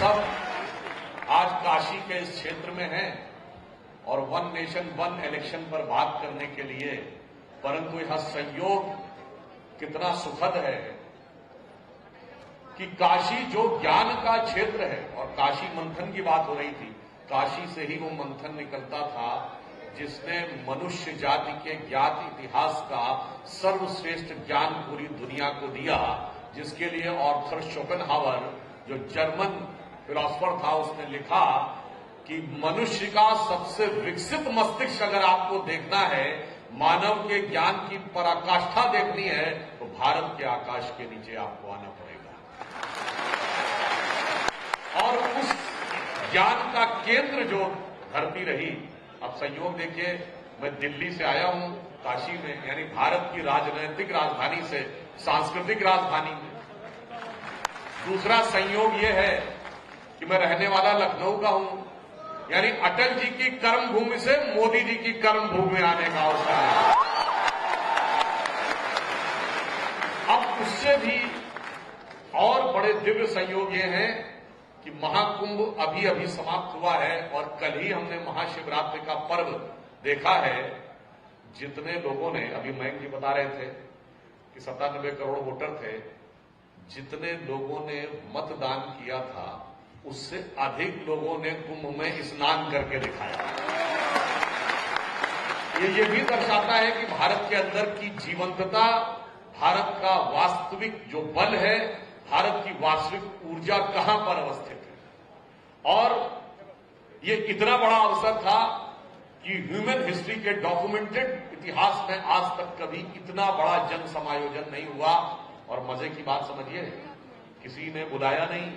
सब आज काशी के इस क्षेत्र में हैं और वन नेशन वन इलेक्शन पर बात करने के लिए, परंतु यह संयोग कितना सुखद है कि काशी जो ज्ञान का क्षेत्र है, और काशी मंथन की बात हो रही थी, काशी से ही वो मंथन निकलता था जिसने मनुष्य जाति के ज्ञात इतिहास का सर्वश्रेष्ठ ज्ञान पूरी दुनिया को दिया, जिसके लिए आर्थर शोपेनहावर जो जर्मन फिलोसफर था उसने लिखा कि मनुष्य का सबसे विकसित मस्तिष्क अगर आपको देखना है, मानव के ज्ञान की पराकाष्ठा देखनी है, तो भारत के आकाश के नीचे आपको आना पड़ेगा। और उस ज्ञान का केंद्र जो धरती रही, अब संयोग देखिए, मैं दिल्ली से आया हूं काशी में, यानी भारत की राजनीतिक राजधानी से सांस्कृतिक राजधानी में। दूसरा संयोग यह है कि मैं रहने वाला लखनऊ का हूं, यानी अटल जी की कर्मभूमि से मोदी जी की कर्मभूमि में आने का अवसर है। अब उससे भी और बड़े दिव्य संयोग ये हैं कि महाकुंभ अभी अभी समाप्त हुआ है और कल ही हमने महाशिवरात्रि का पर्व देखा है। जितने लोगों ने, अभी मयंक जी बता रहे थे कि 97 करोड़ वोटर थे, जितने लोगों ने मतदान किया था उससे अधिक लोगों ने कुंभ में स्नान करके दिखाया। ये भी दर्शाता है कि भारत के अंदर की जीवंतता, भारत का वास्तविक जो बल है, भारत की वास्तविक ऊर्जा कहां पर अवस्थित है। और ये इतना बड़ा अवसर था कि ह्यूमन हिस्ट्री के डॉक्यूमेंटेड इतिहास में आज तक कभी इतना बड़ा जन समायोजन नहीं हुआ। और मजे की बात समझिए, किसी ने बुलाया नहीं,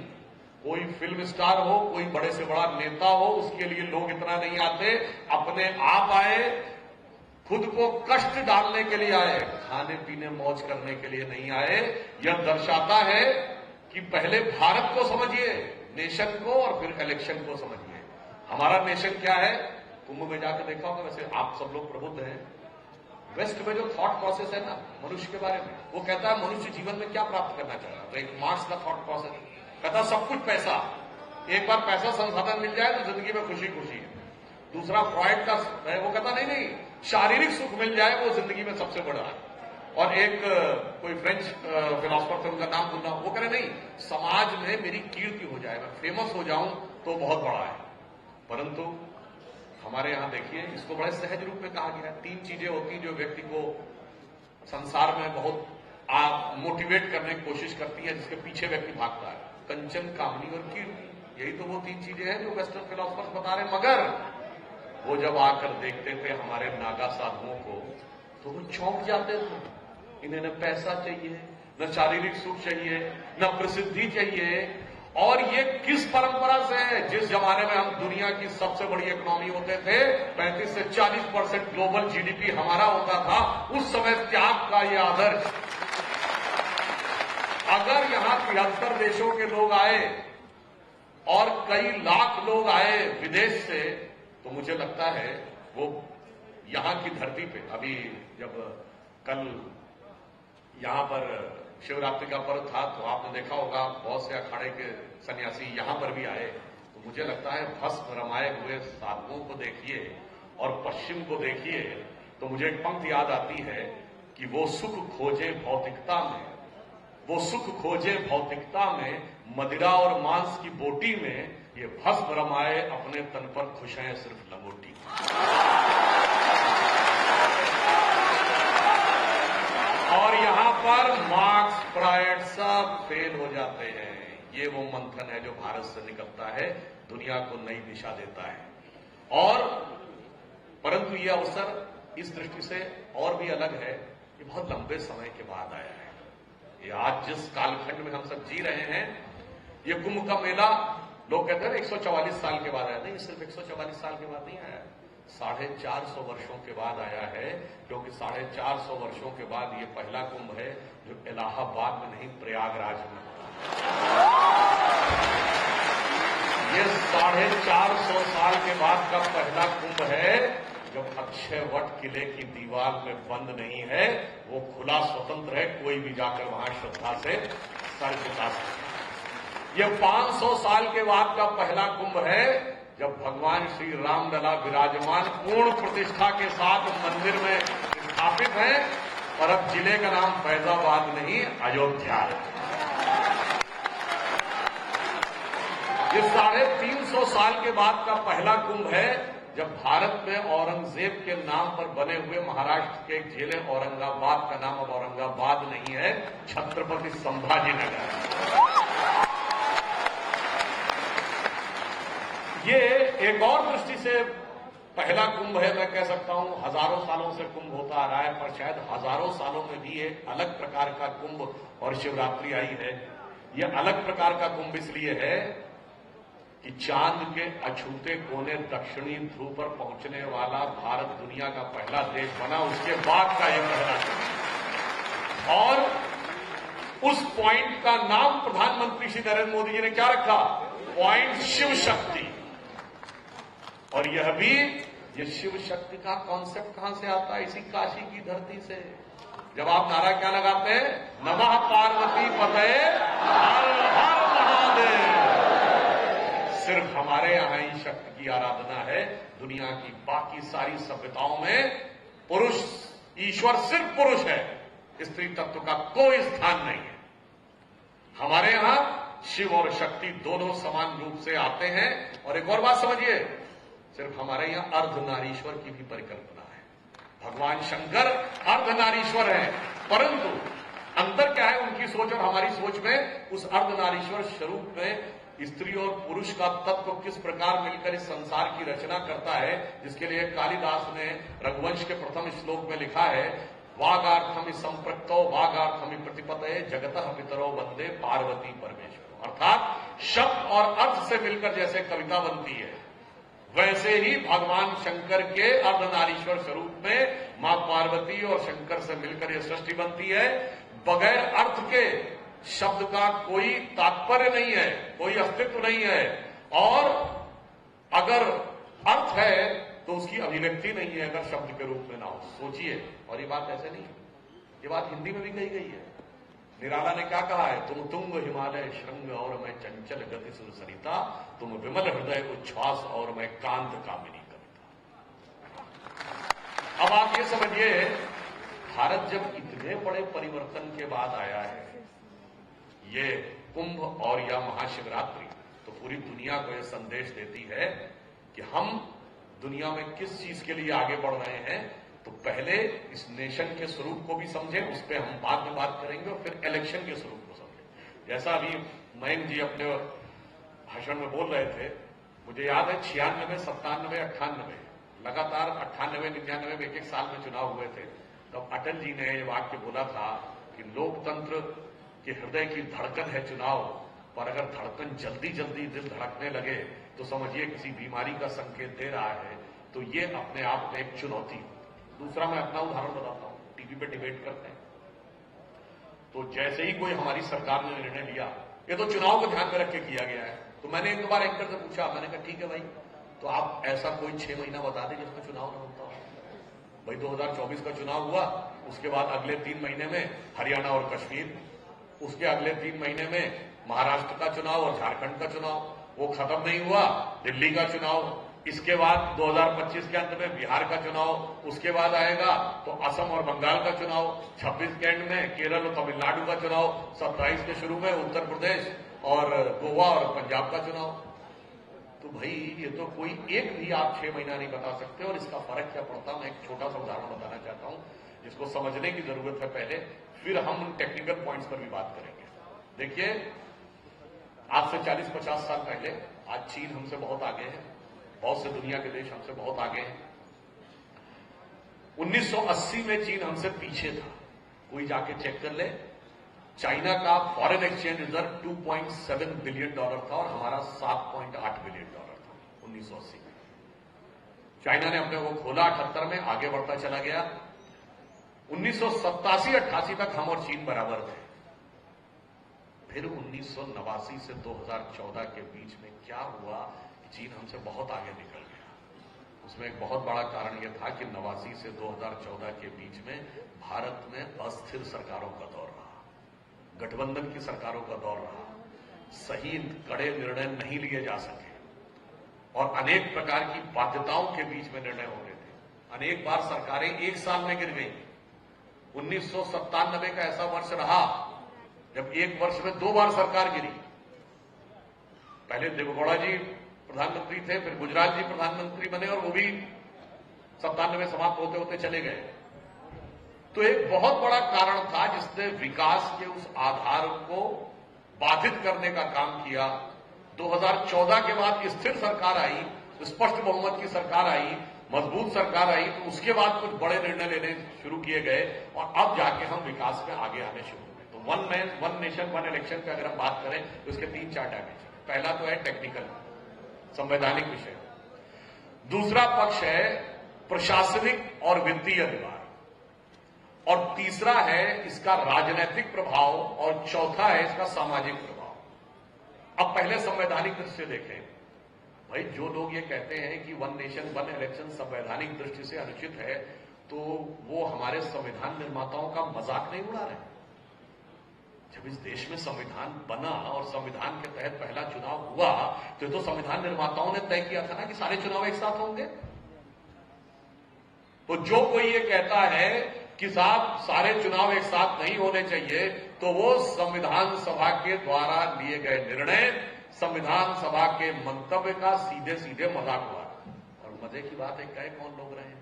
कोई फिल्म स्टार हो, कोई बड़े से बड़ा नेता हो, उसके लिए लोग इतना नहीं आते, अपने आप आए, खुद को कष्ट डालने के लिए आए, खाने पीने मौज करने के लिए नहीं आए। यह दर्शाता है कि पहले भारत को समझिए, नेशन को, और फिर इलेक्शन को समझिए। हमारा नेशन क्या है, कुंभ में जाकर देखा होगा, वैसे आप सब लोग प्रबुद्ध हैं। वेस्ट में जो थॉट प्रोसेस है ना मनुष्य के बारे में, वो कहता है मनुष्य जीवन में क्या प्राप्त करना चाह रहा है। तो एक मार्क्स का थॉट प्रोसेस कहता सब कुछ पैसा, एक बार पैसा संसाधन मिल जाए तो जिंदगी में खुशी खुशी है। दूसरा फ्रॉइड का है, वो कहता नहीं, शारीरिक सुख मिल जाए वो जिंदगी में सबसे बड़ा है। और एक कोई फ्रेंच फिलोसफर थे, उनका नाम भूलना, वो कह रहे नहीं, समाज में मेरी कीर्ति हो जाए, मैं फेमस हो जाऊं तो बहुत बड़ा है। परंतु हमारे यहां देखिए, इसको बड़े सहज रूप में कहा गया है। 3 चीजें होती जो व्यक्ति को संसार में बहुत मोटिवेट करने की कोशिश करती है, जिसके पीछे व्यक्ति भागता है, कंचन, कामनी और कीर्ति। यही तो वो 3 चीजें हैं जो वेस्टर्न फिलोसफर्स बता रहे हैं। मगर वो जब आकर देखते थे हमारे नागा साधुओं को, तो वो चौंक जाते थे। इन्हें न पैसा चाहिए, न शारीरिक सुख चाहिए, न प्रसिद्धि चाहिए। और ये किस परंपरा से है? जिस जमाने में हम दुनिया की सबसे बड़ी इकोनॉमी होते थे, 35 से 40% ग्लोबल जीडीपी हमारा होता था, उस समय त्याग का ये आदर्श। अगर यहां 73 देशों के लोग आए और कई लाख लोग आए विदेश से, तो मुझे लगता है वो यहां की धरती पे, अभी जब कल यहां पर शिवरात्रि का पर्व था तो आपने देखा होगा बहुत से अखाड़े के सन्यासी यहां पर भी आए। तो मुझे लगता है भस्म रमाए हुए साधुओं को देखिए और पश्चिम को देखिए, तो मुझे एक पंक्ति याद आती है कि वो सुख खोजे भौतिकता में, वो सुख खोजे भौतिकता में, मदिरा और मांस की बोटी में, ये भस्म रमाए अपने तन पर खुश हैं सिर्फ लंगोटी। और यहां पर मार्क्स, फ्रॉइड सब फेल हो जाते हैं। ये वो मंथन है जो भारत से निकलता है, दुनिया को नई दिशा देता है। और परंतु ये अवसर इस दृष्टि से और भी अलग है, ये बहुत लंबे समय के बाद आया है। ये आज जिस कालखंड में हम सब जी रहे हैं, ये कुंभ का मेला, लोग कहते हैं 144 साल के बाद आया। नहीं, सिर्फ 144 साल के बाद नहीं आया, 450 वर्षों के बाद आया है। क्योंकि 450 वर्षों के बाद ये पहला कुंभ है जो इलाहाबाद में नहीं, प्रयागराज में होता। ये 450 साल के बाद का पहला कुंभ है जब अक्षयवट किले की दीवार में बंद नहीं है, वो खुला स्वतंत्र है, कोई भी जाकर वहां श्रद्धा से सर झुका सकता है। ये 500 साल के बाद का पहला कुंभ है जब भगवान श्री रामलला विराजमान पूर्ण प्रतिष्ठा के साथ मंदिर में स्थापित है। और अब जिले का नाम फैजाबाद नहीं, अयोध्या है। ये 350 साल के बाद का पहला कुंभ है जब भारत में औरंगजेब के नाम पर बने हुए महाराष्ट्र के एक जिले औरंगाबाद का नाम अब औरंगाबाद नहीं है, छत्रपति संभाजीनगर है। ये एक और दृष्टि से पहला कुंभ है। मैं कह सकता हूं हजारों सालों से कुंभ होता आ रहा है, पर शायद हजारों सालों में भी एक अलग प्रकार का कुंभ और शिवरात्रि आई है। यह अलग प्रकार का कुंभ इसलिए है कि चांद के अछूते कोने दक्षिणी ध्रुव पर पहुंचने वाला भारत दुनिया का पहला देश बना, उसके बाद का यह पहला कुंभ। और उस पॉइंट का नाम प्रधानमंत्री श्री नरेंद्र मोदी जी ने क्या रखा? पॉइंट शिव शक्ति। और यह भी, ये शिव शक्ति का कॉन्सेप्ट कहां से आता है? इसी काशी की धरती से। जब आप नारा क्या लगाते हैं? नमः पार्वती पतये हर हर महादेव। सिर्फ हमारे यहां ही शक्ति की आराधना है। दुनिया की बाकी सारी सभ्यताओं में पुरुष, ईश्वर सिर्फ पुरुष है, स्त्री तत्व का कोई स्थान नहीं है। हमारे यहां शिव और शक्ति दोनों समान रूप से आते हैं। और एक और बात समझिए, सिर्फ हमारे यहां अर्धनारीश्वर की भी परिकल्पना है। भगवान शंकर अर्धनारीश्वर है, परंतु अंतर क्या है उनकी सोच और हमारी सोच में? उस अर्धनारीश्वर स्वरूप में स्त्री और पुरुष का तत्व किस प्रकार मिलकर इस संसार की रचना करता है, जिसके लिए कालिदास ने रघुवंश के प्रथम श्लोक में लिखा है, वागार्थम संप्रक्तो वागार्थम प्रतिपतये जगतः पितरो वंदे पार्वती परमेश्वर। अर्थात शब्द और अर्थ से मिलकर जैसे कविता बनती है, वैसे ही भगवान शंकर के अर्धनारीश्वर स्वरूप में मां पार्वती और शंकर से मिलकर यह सृष्टि बनती है। बगैर अर्थ के शब्द का कोई तात्पर्य नहीं है, कोई अस्तित्व नहीं है। और अगर अर्थ है तो उसकी अभिव्यक्ति नहीं है अगर शब्द के रूप में ना हो। सोचिए, और ये बात ऐसे नहीं है, ये बात हिंदी में भी कही गई है। निराला ने क्या कहा है? तुम तुंग हिमालय श्रृंग और मैं चंचल गति सुर सरिता, तुम विमल हृदय उच्छ्वास और मैं कांत कामिनी कविता। अब आप ये समझिए, भारत जब इतने बड़े परिवर्तन के बाद आया है, ये कुंभ और या महाशिवरात्रि तो पूरी दुनिया को यह संदेश देती है कि हम दुनिया में किस चीज के लिए आगे बढ़ रहे हैं। तो पहले इस नेशन के स्वरूप को भी समझें, उस पर हम बाद में बात करेंगे, और फिर इलेक्शन के स्वरूप को समझें। जैसा अभी मयंक जी अपने भाषण में बोल रहे थे, मुझे याद है 96, 97, 98 लगातार 98, 99 में एक साल में चुनाव हुए थे। तब अटल जी ने ये वाक्य बोला था कि लोकतंत्र के हृदय की धड़कन है चुनाव, पर अगर धड़कन जल्दी जल्दी दिल धड़कने लगे तो समझिए किसी बीमारी का संकेत दे रहा है। तो ये अपने आप में एक चुनौती। दूसरा, मैं अपना उदाहरण बताता हूं। टीवी पे डिबेट करते हैं, तो जैसे ही कोई हमारी सरकार ने निर्णय लिया, ये तो चुनाव को ध्यान में रख के किया गया है, तो मैंने एक बार एंकर से पूछा, मैंने कहा ठीक है भाई, तो आप ऐसा कोई 6 महीना बता दें जिसमें चुनाव न होता हो। भाई 2024 का चुनाव हुआ, उसके बाद अगले 3 महीने में हरियाणा और कश्मीर, उसके अगले 3 महीने में महाराष्ट्र का चुनाव और झारखंड का चुनाव, वो खत्म नहीं हुआ, दिल्ली का चुनाव, इसके बाद 2025 के अंत में बिहार का चुनाव, उसके बाद आएगा तो असम और बंगाल का चुनाव, 26 के एंड में केरल और तमिलनाडु का चुनाव, 27 के शुरू में उत्तर प्रदेश और गोवा और पंजाब का चुनाव। तो भाई ये तो कोई एक भी आप 6 महीना नहीं बता सकते। और इसका फर्क क्या पड़ता, मैं एक छोटा सा उदाहरण बताना चाहता हूं जिसको समझने की जरूरत है पहले, फिर हम उन टेक्निकल पॉइंट्स पर भी बात करेंगे। देखिए, आज से 40-50 साल पहले, आज चीन हमसे बहुत आगे है, बहुत से दुनिया के देश हमसे बहुत आगे हैं। 1980 में चीन हमसे पीछे था, कोई जाके चेक कर ले। चाइना का फॉरेन एक्सचेंज रिजर्व $2.7 बिलियन था और हमारा $7.8 बिलियन था 1980 में। चाइना ने अपने को खोला 78 में, आगे बढ़ता चला गया। 1987-88 तक हम और चीन बराबर थे। फिर 1989 से 2014 के बीच में क्या हुआ, चीन हमसे बहुत आगे निकल गया। उसमें एक बहुत बड़ा कारण यह था कि 89 से 2014 के बीच में भारत में अस्थिर सरकारों का दौर रहा, गठबंधन की सरकारों का दौर रहा। सही कड़े निर्णय नहीं लिए जा सके और अनेक प्रकार की बाध्यताओं के बीच में निर्णय हो रहे थे। अनेक बार सरकारें एक साल में गिर गई। 1997 का ऐसा वर्ष रहा जब एक वर्ष में 2 बार सरकार गिरी। पहले देवेगौड़ा जी प्रधानमंत्री थे, फिर गुजराल जी प्रधानमंत्री बने और वो भी 97 में समाप्त होते होते चले गए। तो एक बहुत बड़ा कारण था जिसने विकास के उस आधार को बाधित करने का काम किया। 2014 के बाद स्थिर सरकार आई, स्पष्ट बहुमत की सरकार आई, मजबूत सरकार आई, तो उसके बाद कुछ बड़े निर्णय लेने शुरू किए गए और अब जाके हम विकास में आगे आने शुरू हुए। तो one man one nation one election की अगर हम बात करें तो इसके 3-4 डायमेंशन। पहला तो है टेक्निकल, संवैधानिक विषय। दूसरा पक्ष है प्रशासनिक और वित्तीय अधिकार, और तीसरा है इसका राजनीतिक प्रभाव, और चौथा है इसका सामाजिक प्रभाव। अब पहले संवैधानिक दृष्टि से देखें। भाई, जो लोग ये कहते हैं कि वन नेशन वन इलेक्शन संवैधानिक दृष्टि से अनुचित है, तो वो हमारे संविधान निर्माताओं का मजाक नहीं उड़ा रहे। जब इस देश में संविधान बना और संविधान के तहत पहला चुनाव हुआ तो संविधान निर्माताओं ने तय किया था ना कि सारे चुनाव एक साथ होंगे। तो जो कोई ये कहता है कि साहब सारे चुनाव एक साथ नहीं होने चाहिए, तो वो संविधान सभा के द्वारा लिए गए निर्णय, संविधान सभा के मंतव्य का सीधे सीधे मजाक हुआ। और मजे की बात है, कई कौन लोग रहे।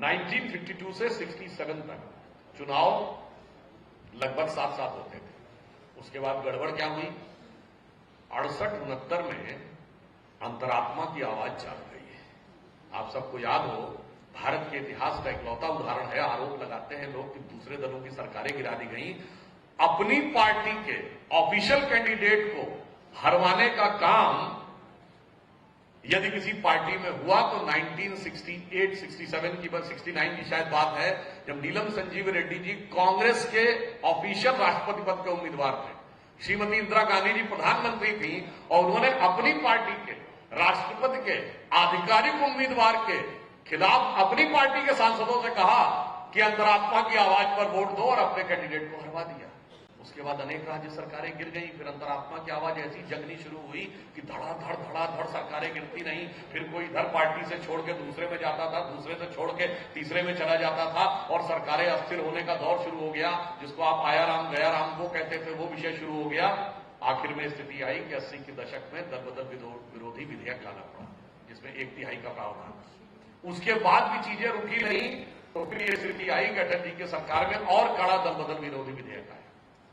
1952 से 67 तक चुनाव लगभग साथ साथ होते थे। उसके बाद गड़बड़ क्या हुई, 68-69 में अंतरात्मा की आवाज जाग गई है। आप सबको याद हो, भारत के इतिहास का इकलौता उदाहरण है। आरोप लगाते हैं लोग कि दूसरे दलों की सरकारें गिरा दी गई, अपनी पार्टी के ऑफिशियल कैंडिडेट को हरवाने का काम यदि किसी पार्टी में हुआ तो 1968, 67 की 69 की शायद बात है, जब नीलम संजीव रेड्डी जी कांग्रेस के ऑफिशियल राष्ट्रपति पद के उम्मीदवार थे। श्रीमती इंदिरा गांधी जी प्रधानमंत्री थी और उन्होंने अपनी पार्टी के राष्ट्रपति के आधिकारिक उम्मीदवार के खिलाफ अपनी पार्टी के सांसदों से कहा कि अंतरात्मा की आवाज पर वोट दो और अपने कैंडिडेट को हरवा दिया। उसके बाद अनेक राज्य सरकारें गिर गई। फिर अंतरात्मा की आवाज ऐसी जगनी शुरू हुई कि धड़ाधड़ सरकारें गिरती नहीं। फिर कोई इधर पार्टी से छोड़ के दूसरे में जाता था, दूसरे से छोड़ के तीसरे में चला जाता था और सरकारें अस्थिर होने का दौर शुरू हो गया, जिसको आप आया राम गया राम को कहते थे, वो विषय शुरू हो गया। आखिर में स्थिति आई कि 80 के दशक में दलबदल विरोधी विधेयक लाना पड़ा, जिसमें 1/3 का प्रावधान। उसके बाद भी चीजें रुकी नहीं, तो फिर ये स्थिति आई कि अटल जी की सरकार में और कड़ा दलबदल विरोधी विधेयक आया।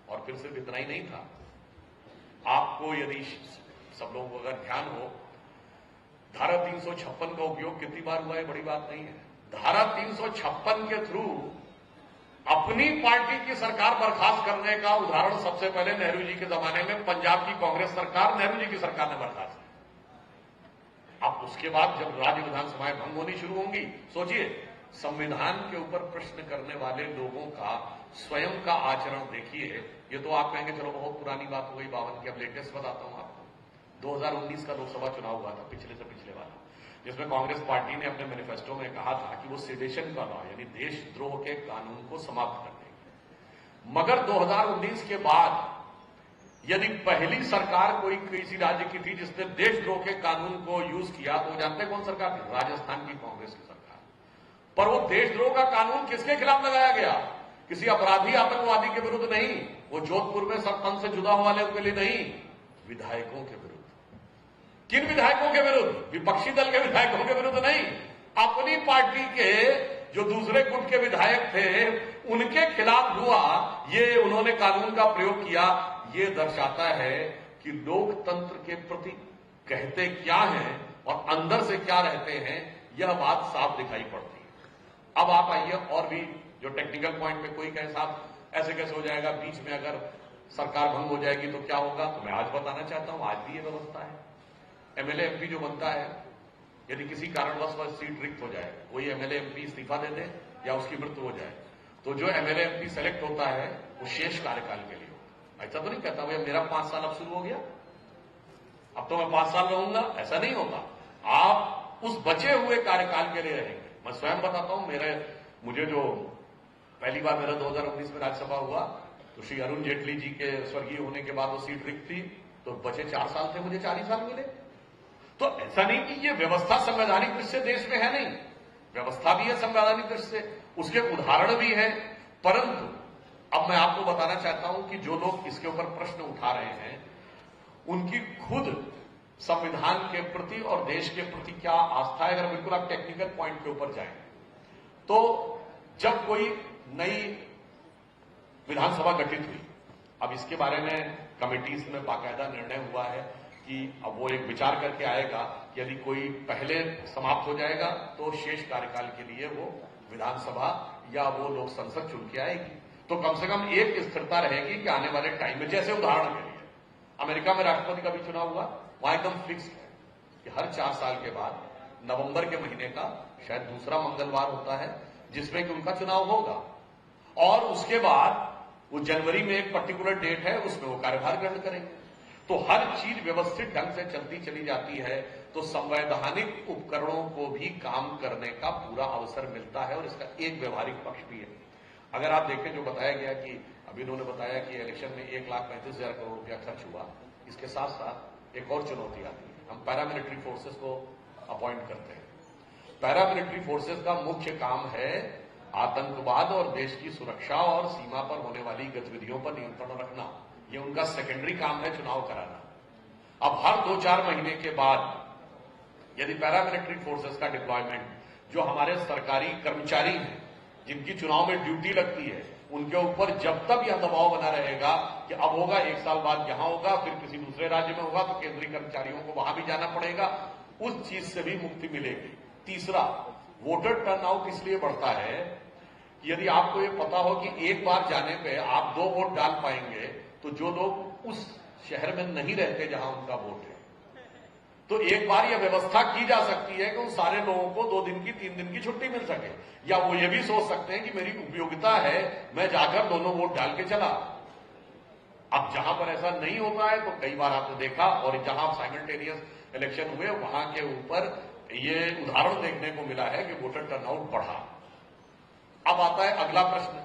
और फिर सिर्फ इतना ही नहीं था। आपको यदि सब लोगों को अगर ध्यान हो, धारा 356 का उपयोग कितनी बार हुआ है, बड़ी बात नहीं है। धारा 356 के थ्रू अपनी पार्टी की सरकार बर्खास्त करने का उदाहरण सबसे पहले नेहरू जी के जमाने में पंजाब की कांग्रेस सरकार, नेहरू जी की सरकार ने बर्खास्त किया। अब उसके बाद जब राज्य विधानसभाएं भंग होनी शुरू होंगी, सोचिए संविधान के ऊपर प्रश्न करने वाले लोगों का स्वयं का आचरण देखिए। ये तो आप कहेंगे चलो बहुत पुरानी बात हो गई 52 की, अब लेटेस्ट बताता हूं आपको। 2019 का लोकसभा चुनाव हुआ था, पिछले से पिछले वाला, जिसमें कांग्रेस पार्टी ने अपने मैनिफेस्टो में कहा था कि वो सेडेशन का लॉ यानी देशद्रोह के कानून को समाप्त कर देंगे। मगर 2019 के बाद यदि पहली सरकार कोई किसी राज्य की थी जिसने देशद्रोह के कानून को यूज किया, तो जानते कौन सरकार थी? राजस्थान की कांग्रेस की सरकार। पर वो देशद्रोह का कानून किसके खिलाफ लगाया गया? किसी अपराधी आतंकवादी के विरुद्ध नहीं, वो जोधपुर में सरपंच से जुदा वाले के लिए नहीं, विधायकों के विरुद्ध। किन विधायकों के विरुद्ध? विपक्षी दल के विधायकों के विरुद्ध नहीं, अपनी पार्टी के जो दूसरे गुट के विधायक थे उनके खिलाफ हुआ। ये उन्होंने कानून का प्रयोग किया। ये दर्शाता है कि लोकतंत्र के प्रति कहते क्या हैं और अंदर से क्या रहते हैं, यह बात साफ दिखाई पड़ती है। अब आप आइए और भी जो टेक्निकल पॉइंट पे कोई कहे साहब ऐसे कैसे हो जाएगा, बीच में अगर सरकार भंग हो जाएगी तो क्या होगा, तो मैं आज बताना चाहता हूं, आज भी ये व्यवस्था है। एमएलए एमपी जो बनता है, यदि किसी कारणवश वह सीट रिक्त हो जाए, कोई एमएलए एमपी इस्तीफा दे दे या उसकी मृत्यु हो जाए, तो जो एमएलए एमपी सेलेक्ट होता है वो शेष कार्यकाल के लिए होता है। ऐसा तो नहीं कहता भाई मेरा 5 साल अब शुरू हो गया, अब तो मैं 5 साल रहूंगा, ऐसा नहीं होता। आप उस बचे हुए कार्यकाल के लिए रहेंगे। मैं स्वयं बताता हूं, मुझे जो पहली बार मेरा 2019 में राज्यसभा हुआ तो श्री अरुण जेटली जी के स्वर्गीय होने के बाद वो सीट रिक्त थी। तो बचे 4 साल थे, मुझे 4 ही साल मिले। तो ऐसा नहीं कि ये व्यवस्था संवैधानिक दृष्टि से देश में है, नहीं, व्यवस्था भी है संवैधानिक दृष्टि से, उसके उदाहरण भी है। परंतु अब मैं आपको बताना चाहता हूं कि जो लोग इसके ऊपर प्रश्न उठा रहे हैं, उनकी खुद संविधान के प्रति और देश के प्रति क्या आस्था है। अगर बिल्कुल आप टेक्निकल पॉइंट के ऊपर जाएं, तो जब कोई नई विधानसभा गठित हुई, अब इसके बारे में कमेटीज में बाकायदा निर्णय हुआ है कि अब वो एक विचार करके आएगा कि यदि कोई पहले समाप्त हो जाएगा तो शेष कार्यकाल के लिए वो विधानसभा या वो लोक संसद चुन के आएगी, तो कम से कम एक स्थिरता रहेगी कि आने वाले टाइम में, जैसे उदाहरण के लिए अमेरिका में राष्ट्रपति का भी चुनाव हुआ, वहां एकदम फिक्स है कि हर 4 साल के बाद नवंबर के महीने का शायद दूसरा मंगलवार होता है जिसमें कि उनका चुनाव होगा, और उसके बाद वो जनवरी में एक पर्टिकुलर डेट है, उसमें वो कार्यभार ग्रहण करेंगे। तो हर चीज व्यवस्थित ढंग से चलती चली जाती है, तो संवैधानिक उपकरणों को भी काम करने का पूरा अवसर मिलता है, और इसका एक व्यवहारिक पक्ष भी है। अगर आप देखें जो बताया गया कि अभी उन्होंने बताया कि इलेक्शन में 1,35,000 करोड़ रुपया खर्च हुआ, इसके साथ साथ एक और चुनौती आती है, हम पैरामिलिट्री फोर्सेस को अपॉइंट करते हैं। पैरामिलिट्री फोर्सेस का मुख्य काम है आतंकवाद और देश की सुरक्षा और सीमा पर होने वाली गतिविधियों पर नियंत्रण रखना, ये उनका सेकेंडरी काम है, चुनाव कराना। अब हर 2-4 महीने के बाद यदि पैरामिलिट्री फोर्सेस का डिप्लॉयमेंट, जो हमारे सरकारी कर्मचारी हैं जिनकी चुनाव में ड्यूटी लगती है, उनके ऊपर जब तक यह दबाव बना रहेगा कि अब होगा 1 साल बाद यहां होगा, फिर किसी दूसरे राज्य में होगा, तो केंद्रीय कर्मचारियों को वहां भी जाना पड़ेगा, उस चीज से भी मुक्ति मिलेगी। तीसरा, वोटर टर्नआउट इसलिए बढ़ता है कि यदि आपको ये पता हो कि एक बार जाने पे आप 2 वोट डाल पाएंगे, तो जो लोग उस शहर में नहीं रहते जहां उनका वोट है, तो एक बार यह व्यवस्था की जा सकती है कि उन सारे लोगों को 2 दिन की 3 दिन की छुट्टी मिल सके, या वो ये भी सोच सकते हैं कि मेरी उपयोगिता है, मैं जाकर दोनों वोट डाल के चला। अब जहां पर ऐसा नहीं होता है, तो कई बार आपने देखा, और जहां साइमल्टेनियस इलेक्शन हुए वहां के ऊपर ये उदाहरण देखने को मिला है कि वोटर टर्नआउट बढ़ा। अब आता है अगला प्रश्न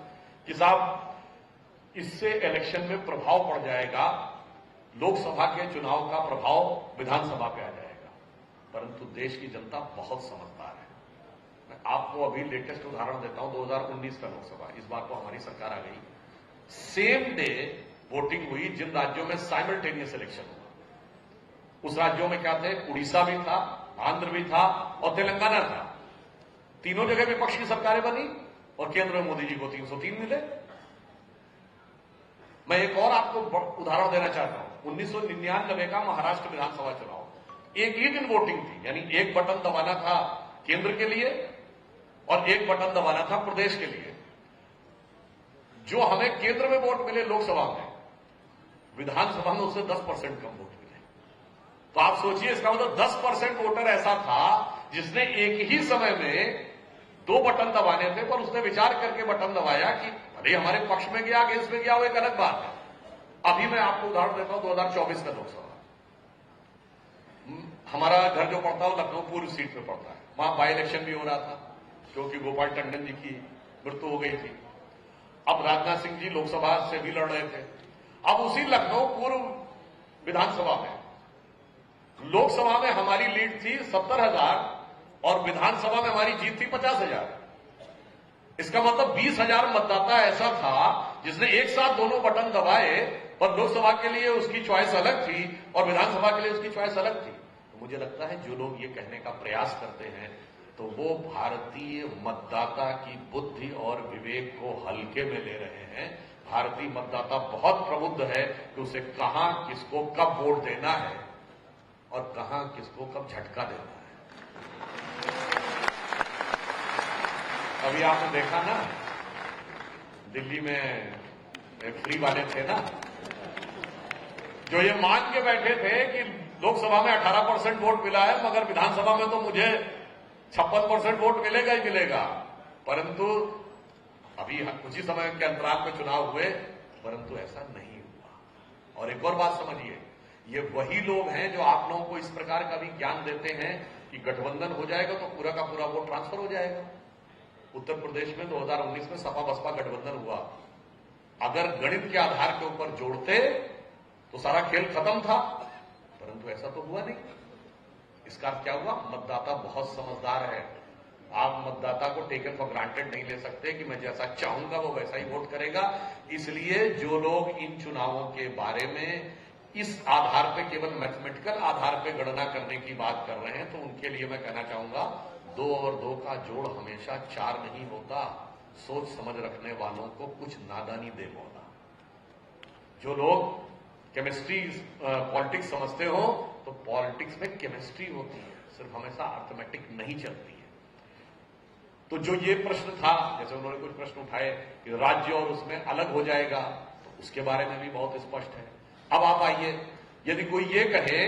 कि साहब इससे इलेक्शन में प्रभाव पड़ जाएगा, लोकसभा के चुनाव का प्रभाव विधानसभा पे आ जाएगा, परंतु देश की जनता बहुत समझदार है। मैं आपको अभी लेटेस्ट उदाहरण देता हूं, 2019 का लोकसभा, इस बार तो हमारी सरकार आ गई, सेम डे वोटिंग हुई जिन राज्यों में साइमल्टेनियस इलेक्शन हुआ। उस राज्यों में क्या थे, उड़ीसा भी था, आंध्र भी था और तेलंगाना था। तीनों जगह विपक्ष की सरकारें बनी और केंद्र में मोदी जी को 303 मिले। मैं एक और आपको उदाहरण देना चाहता हूं, 1999 का महाराष्ट्र विधानसभा चुनाव, एक ही दिन वोटिंग थी, यानी एक बटन दबाना था केंद्र के लिए और एक बटन दबाना था प्रदेश के लिए। जो हमें केंद्र में वोट मिले लोकसभा में, विधानसभा में उससे 10% कम वोट मिले। तो आप सोचिए, इसका मतलब 10% वोटर ऐसा था जिसने एक ही समय में 2 बटन दबाने थे, पर उसने विचार करके बटन दबाया कि अरे हमारे पक्ष में गया कि इसमें गया, वो एक अलग बात है। अभी मैं आपको उदाहरण देता हूं 2024 का लोकसभा। हमारा घर जो पड़ता है वो लखनऊ पूर्व सीट में पड़ता है, वहां बाई इलेक्शन भी हो रहा था क्योंकि गोपाल टंडन जी की मृत्यु हो गई थी। अब राजनाथ सिंह जी लोकसभा से भी लड़ रहे थे। अब उसी लखनऊ पूर्व विधानसभा में, लोकसभा में हमारी लीड थी 70,000 और विधानसभा में हमारी जीत थी 50,000। इसका मतलब 20,000 मतदाता ऐसा था जिसने एक साथ दोनों बटन दबाए, पर लोकसभा के लिए उसकी चॉइस अलग थी और विधानसभा के लिए उसकी चॉइस अलग थी। तो मुझे लगता है जो लोग ये कहने का प्रयास करते हैं, तो वो भारतीय मतदाता की बुद्धि और विवेक को हल्के में ले रहे हैं। भारतीय मतदाता बहुत प्रबुद्ध है कि उसे कहां किसको कब वोट देना है और कहां किसको कब झटका देना है। अभी आपने देखा ना, दिल्ली में फ्री वाले थे ना, जो ये मान के बैठे थे कि लोकसभा में 18% वोट मिला है, मगर विधानसभा में तो मुझे 56% वोट मिलेगा ही मिलेगा। परंतु अभी कुछ ही समय के अंतराल में चुनाव हुए, परंतु ऐसा नहीं हुआ। और एक और बात समझिए, ये वही लोग हैं जो आप लोगों को इस प्रकार का भी ज्ञान देते हैं कि गठबंधन हो जाएगा तो पूरा का पूरा वोट ट्रांसफर हो जाएगा। उत्तर प्रदेश में 2019 में सपा बसपा गठबंधन हुआ, अगर गणित के आधार के ऊपर जोड़ते तो सारा खेल खत्म था, परंतु ऐसा तो हुआ नहीं। इसका अर्थ क्या हुआ? मतदाता बहुत समझदार है। आप मतदाता को टेकन फॉर ग्रांटेड नहीं ले सकते कि मैं जैसा चाहूंगा वो वैसा ही वोट करेगा। इसलिए जो लोग इन चुनावों के बारे में इस आधार पे, केवल मैथमेटिकल आधार पे गणना करने की बात कर रहे हैं, तो उनके लिए मैं कहना चाहूंगा 2 और 2 का जोड़ हमेशा 4 नहीं होता। सोच समझ रखने वालों को कुछ नादानी दे बोला। जो लोग केमिस्ट्री पॉलिटिक्स समझते हो, तो पॉलिटिक्स में केमिस्ट्री होती है, सिर्फ हमेशा अर्थमेटिक नहीं चलती है। तो जो ये प्रश्न था, जैसे उन्होंने कुछ प्रश्न उठाए कि राज्य और उसमें अलग हो जाएगा, तो उसके बारे में भी बहुत स्पष्ट है। अब आप आइए, यदि कोई ये कहे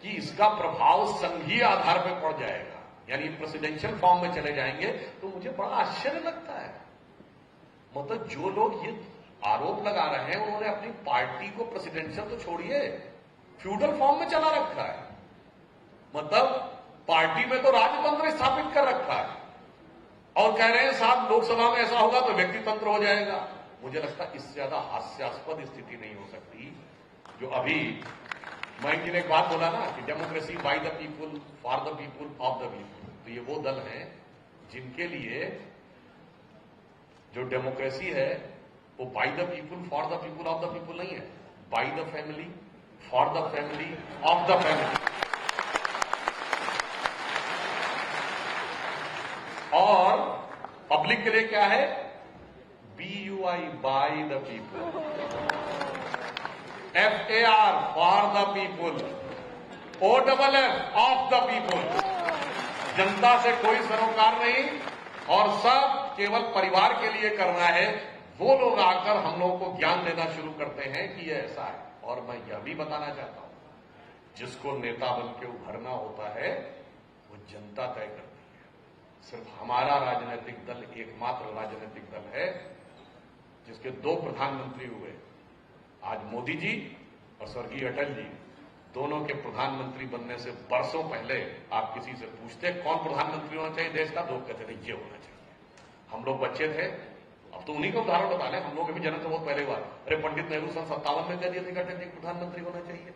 कि इसका प्रभाव संघीय आधार पर पड़ जाएगा, यानी प्रेसिडेंशियल फॉर्म में चले जाएंगे, तो मुझे बड़ा आश्चर्य लगता है। मतलब जो लोग ये आरोप लगा रहे हैं, उन्होंने अपनी पार्टी को प्रेसिडेंशियल तो छोड़िए, फ्यूडल फॉर्म में चला रखा है। मतलब पार्टी में तो राजतंत्र स्थापित कर रखा है और कह रहे हैं साहब लोकसभा में ऐसा होगा तो व्यक्ति तंत्र हो जाएगा। मुझे लगता है इससे ज्यादा हास्यास्पद स्थिति नहीं हो सकती। जो अभी मैं जी ने एक बात बोला ना कि democracy by the people, for the people, of the people, तो ये वो दल हैं जिनके लिए जो डेमोक्रेसी है वो by the people, for the people, of the people नहीं है, by the family, for the family, of the family. और पब्लिक के लिए क्या है? BUI, by the people, FAR, for the people, OFF, of the people. जनता से कोई सरोकार नहीं और सब केवल परिवार के लिए करना है। वो लोग आकर हम लोगों को ज्ञान देना शुरू करते हैं कि ये ऐसा है। और मैं यह भी बताना चाहता हूं, जिसको नेता बन के उभरना होता है वो जनता तय करती है। सिर्फ हमारा राजनीतिक दल एकमात्र राजनीतिक दल है जिसके 2 प्रधानमंत्री हुए। आज मोदी जी और स्वर्गीय अटल जी, दोनों के प्रधानमंत्री बनने से बरसों पहले आप किसी से पूछते कौन प्रधानमंत्री होना चाहिए देश का, लोग कहते थे ये होना चाहिए। हम लोग बच्चे थे, अब तो उन्हीं का उदाहरण बता लें, हम लोग भी जन्म से बहुत पहले हुआ। अरे पंडित नेहरू सन 57 में कह दिए थे कि अटल जी प्रधानमंत्री होना चाहिए।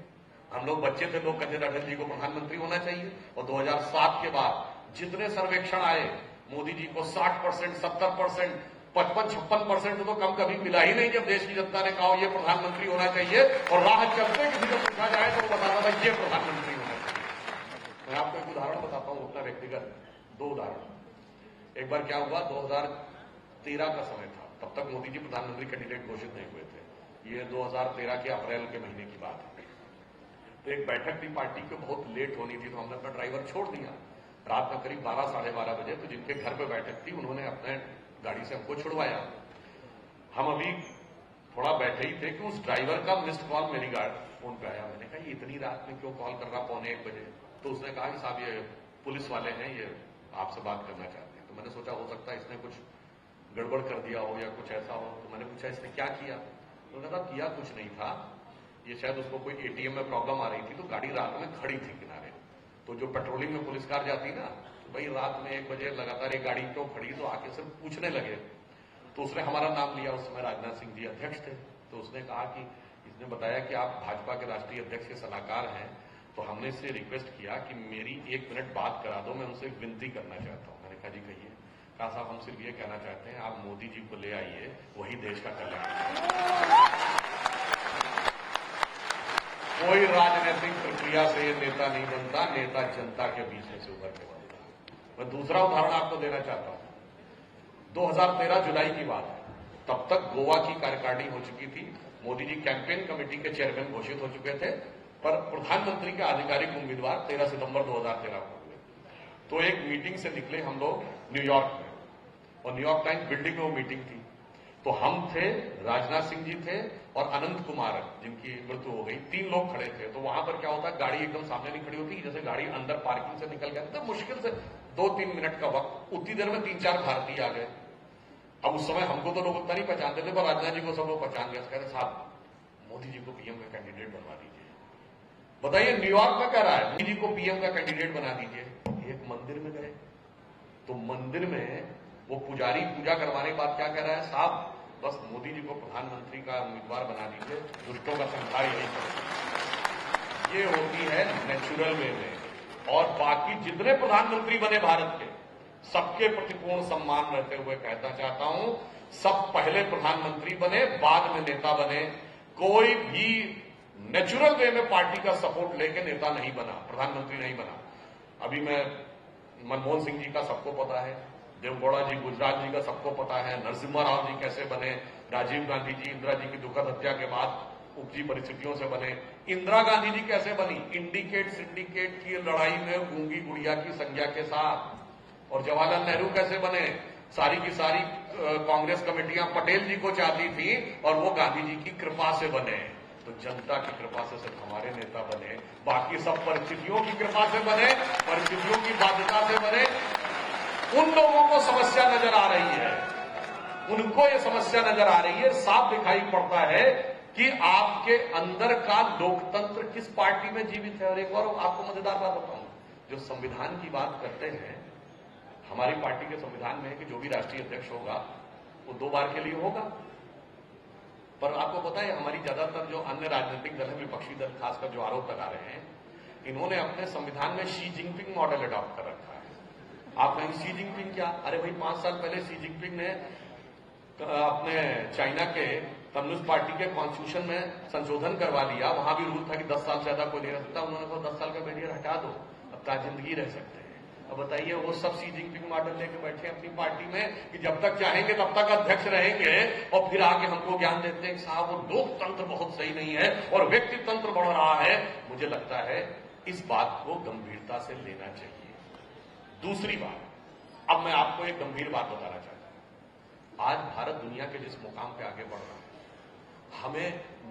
हम लोग बच्चे थे, लोग कहते थे अटल जी को प्रधानमंत्री होना चाहिए। और 2007 के बाद जितने सर्वेक्षण आए, मोदी जी को 60%, 70%, 55-56% तो कम कभी मिला ही नहीं जब देश की जनता ने कहा ये प्रधानमंत्री होना चाहिए। और राह चलते किसी को पूछा जाए तो वो बताता था ये प्रधानमंत्री होना चाहिए। मैं आपको एक उदाहरण बताता हूं, उतना व्यक्तिगत 2 उदाहरण। एक बार क्या हुआ, 2013 का समय था, तब तक मोदी जी प्रधानमंत्री कैंडिडेट घोषित नहीं हुए थे। ये 2013 के अप्रैल के महीने की बात है। तो एक बैठक थी पार्टी को, बहुत लेट होनी थी, तो हमने अपना ड्राइवर छोड़ दिया। रात में करीब 12, साढ़े 12 बजे, तो जिनके घर पे बैठक थी उन्होंने अपने गाड़ी से हमको छुड़वाया। हम अभी थोड़ा बैठे ही थे कि उस ड्राइवर का मिस्ड कॉल मेरी फोन पे आया। मैंने कहा ये इतनी रात में क्यों कॉल कर रहा, 1:15 बजे? तो उसने कहा कि साहब ये पुलिस वाले हैं, ये आपसे बात करना चाहते हैं। तो मैंने सोचा हो सकता है इसने कुछ गड़बड़ कर दिया हो या कुछ ऐसा हो। तो मैंने पूछा इसने क्या किया? तो उन्होंने कहा किया कुछ नहीं था, ये शायद उसको कोई ATM में प्रॉब्लम आ रही थी, तो गाड़ी रात में खड़ी थी किनारे। तो जो पेट्रोलिंग में पुलिस कार जाती ना, तो भाई रात में 1 बजे लगातार ये गाड़ी क्यों खड़ी, तो आके सिर्फ पूछने लगे। तो उसने हमारा नाम लिया, उस समय राजनाथ सिंह जी अध्यक्ष थे। तो उसने कहा कि इसने बताया कि आप भाजपा के राष्ट्रीय अध्यक्ष के सलाहकार हैं, तो हमने इससे रिक्वेस्ट किया कि मेरी 1 मिनट बात करा दो, मैं उनसे विनती करना चाहता हूं। मैंने कहा जी कहिए। कहा साहब हम सिर्फ ये कहना चाहते हैं आप मोदी जी को ले आइए, वही देश का कल्याण। कोई राजनीतिक प्रक्रिया से ये नेता नहीं बनता, नेता जनता के बीच में से उभर के बनता। मैं दूसरा उदाहरण आपको देना चाहता हूं। 2013 जुलाई की बात है, तब तक गोवा की कार्यकारिणी हो चुकी थी। मोदी जी कैंपेन कमेटी के चेयरमैन घोषित हो चुके थे, पर प्रधानमंत्री के आधिकारिक उम्मीदवार 13 सितंबर 2013 को हुए। तो एक मीटिंग से निकले हम लोग न्यूयॉर्क में, और न्यूयॉर्क टाइम्स बिल्डिंग में वो मीटिंग थी। तो हम थे, राजनाथ सिंह जी थे और अनंत कुमार जिनकी मृत्यु हो गई, 3 लोग खड़े थे। तो वहां पर क्या होता है, गाड़ी एकदम सामने नहीं खड़ी होती, जैसे गाड़ी अंदर पार्किंग से निकल गया तो मुश्किल से 2-3 मिनट का वक्त, उतनी देर में 3-4 भारतीय आ गए। अब उस समय हमको तो लोग उतना नहीं पहचानते थे, पर राजनाथ जी को सब लोग पहचान गए। कहते साहब मोदी जी को PM का कैंडिडेट बनवा दीजिए। बताइए, न्यूयॉर्क में कह रहा है मोदी जी को PM का कैंडिडेट बना दीजिए। एक मंदिर में गए, तो मंदिर में वो पुजारी पूजा करवाने के बाद क्या कह रहा है, साहब बस मोदी जी को प्रधानमंत्री का उम्मीदवार बना दीजिए, दुष्टों का संहार यही करें। ये होती है नेचुरल वे में। और बाकी जितने प्रधानमंत्री बने भारत के, सबके प्रति पूर्ण सम्मान रहते हुए कहना चाहता हूं, सब पहले प्रधानमंत्री बने, बाद में नेता बने। कोई भी नेचुरल वे में पार्टी का सपोर्ट लेके नेता नहीं बना, प्रधानमंत्री नहीं बना। अभी मैं मनमोहन सिंह जी का सबको पता है, देवगौड़ा जी गुजरात जी का सबको पता है, नरसिम्हा राव जी कैसे बने, राजीव गांधी जी इंदिरा जी की दुखद हत्या के बाद उपजी परिस्थितियों से बने, इंदिरा गांधी जी कैसे बनी, इंडिकेट सिंडिकेट की लड़ाई में गूंगी गुड़िया की संज्ञा के साथ। और जवाहरलाल नेहरू कैसे बने, सारी की सारी कांग्रेस कमेटियां पटेल जी को चाहती थी और वो गांधी जी की कृपा से बने। तो जनता की कृपा से सिर्फ हमारे नेता बने, बाकी सब परिस्थितियों की कृपा से बने, परिस्थितियों की बाध्यता से बने। उन लोगों को समस्या नजर आ रही है, उनको ये समस्या नजर आ रही है, साफ दिखाई पड़ता है कि आपके अंदर का लोकतंत्र किस पार्टी में जीवित है। और एक बार आपको मजेदार बात बताऊं, जो संविधान की बात करते हैं, हमारी पार्टी के संविधान में है कि जो भी राष्ट्रीय अध्यक्ष होगा वो 2 बार के लिए होगा। पर आपको पता है हमारी ज्यादातर जो अन्य राजनीतिक दल है, विपक्षी दल खासकर जो आरोप लगा रहे हैं, इन्होंने अपने संविधान में शी जिनपिंग मॉडल अडॉप्ट कर रखा है। आप कहेंगे शी जिनपिंग क्या? अरे भाई 5 साल पहले शी जिनपिंग ने अपने चाइना के कम्युनिस्ट पार्टी के कॉन्स्टिट्यूशन में संशोधन करवा लिया। वहां भी रूल था कि 10 साल से ज्यादा कोई नहीं रह सकता। उन्होंने कहा 10 साल का बैरियर हटा दो, अब क्या जिंदगी रह सकते हैं। अब बताइए, वो सब शी जिनपिंग मॉडल लेके बैठे अपनी पार्टी में कि जब तक चाहेंगे तब तक अध्यक्ष रहेंगे, और फिर आगे हमको ज्ञान देते हैं कि साहब वो लोकतंत्र बहुत सही नहीं है और व्यक्ति तंत्र बढ़ रहा है। मुझे लगता है इस बात को गंभीरता से लेना चाहिए। दूसरी बात, अब मैं आपको एक गंभीर बात बताना चाहता हूं। आज भारत दुनिया के जिस मुकाम पे आगे बढ़ रहा है, हमें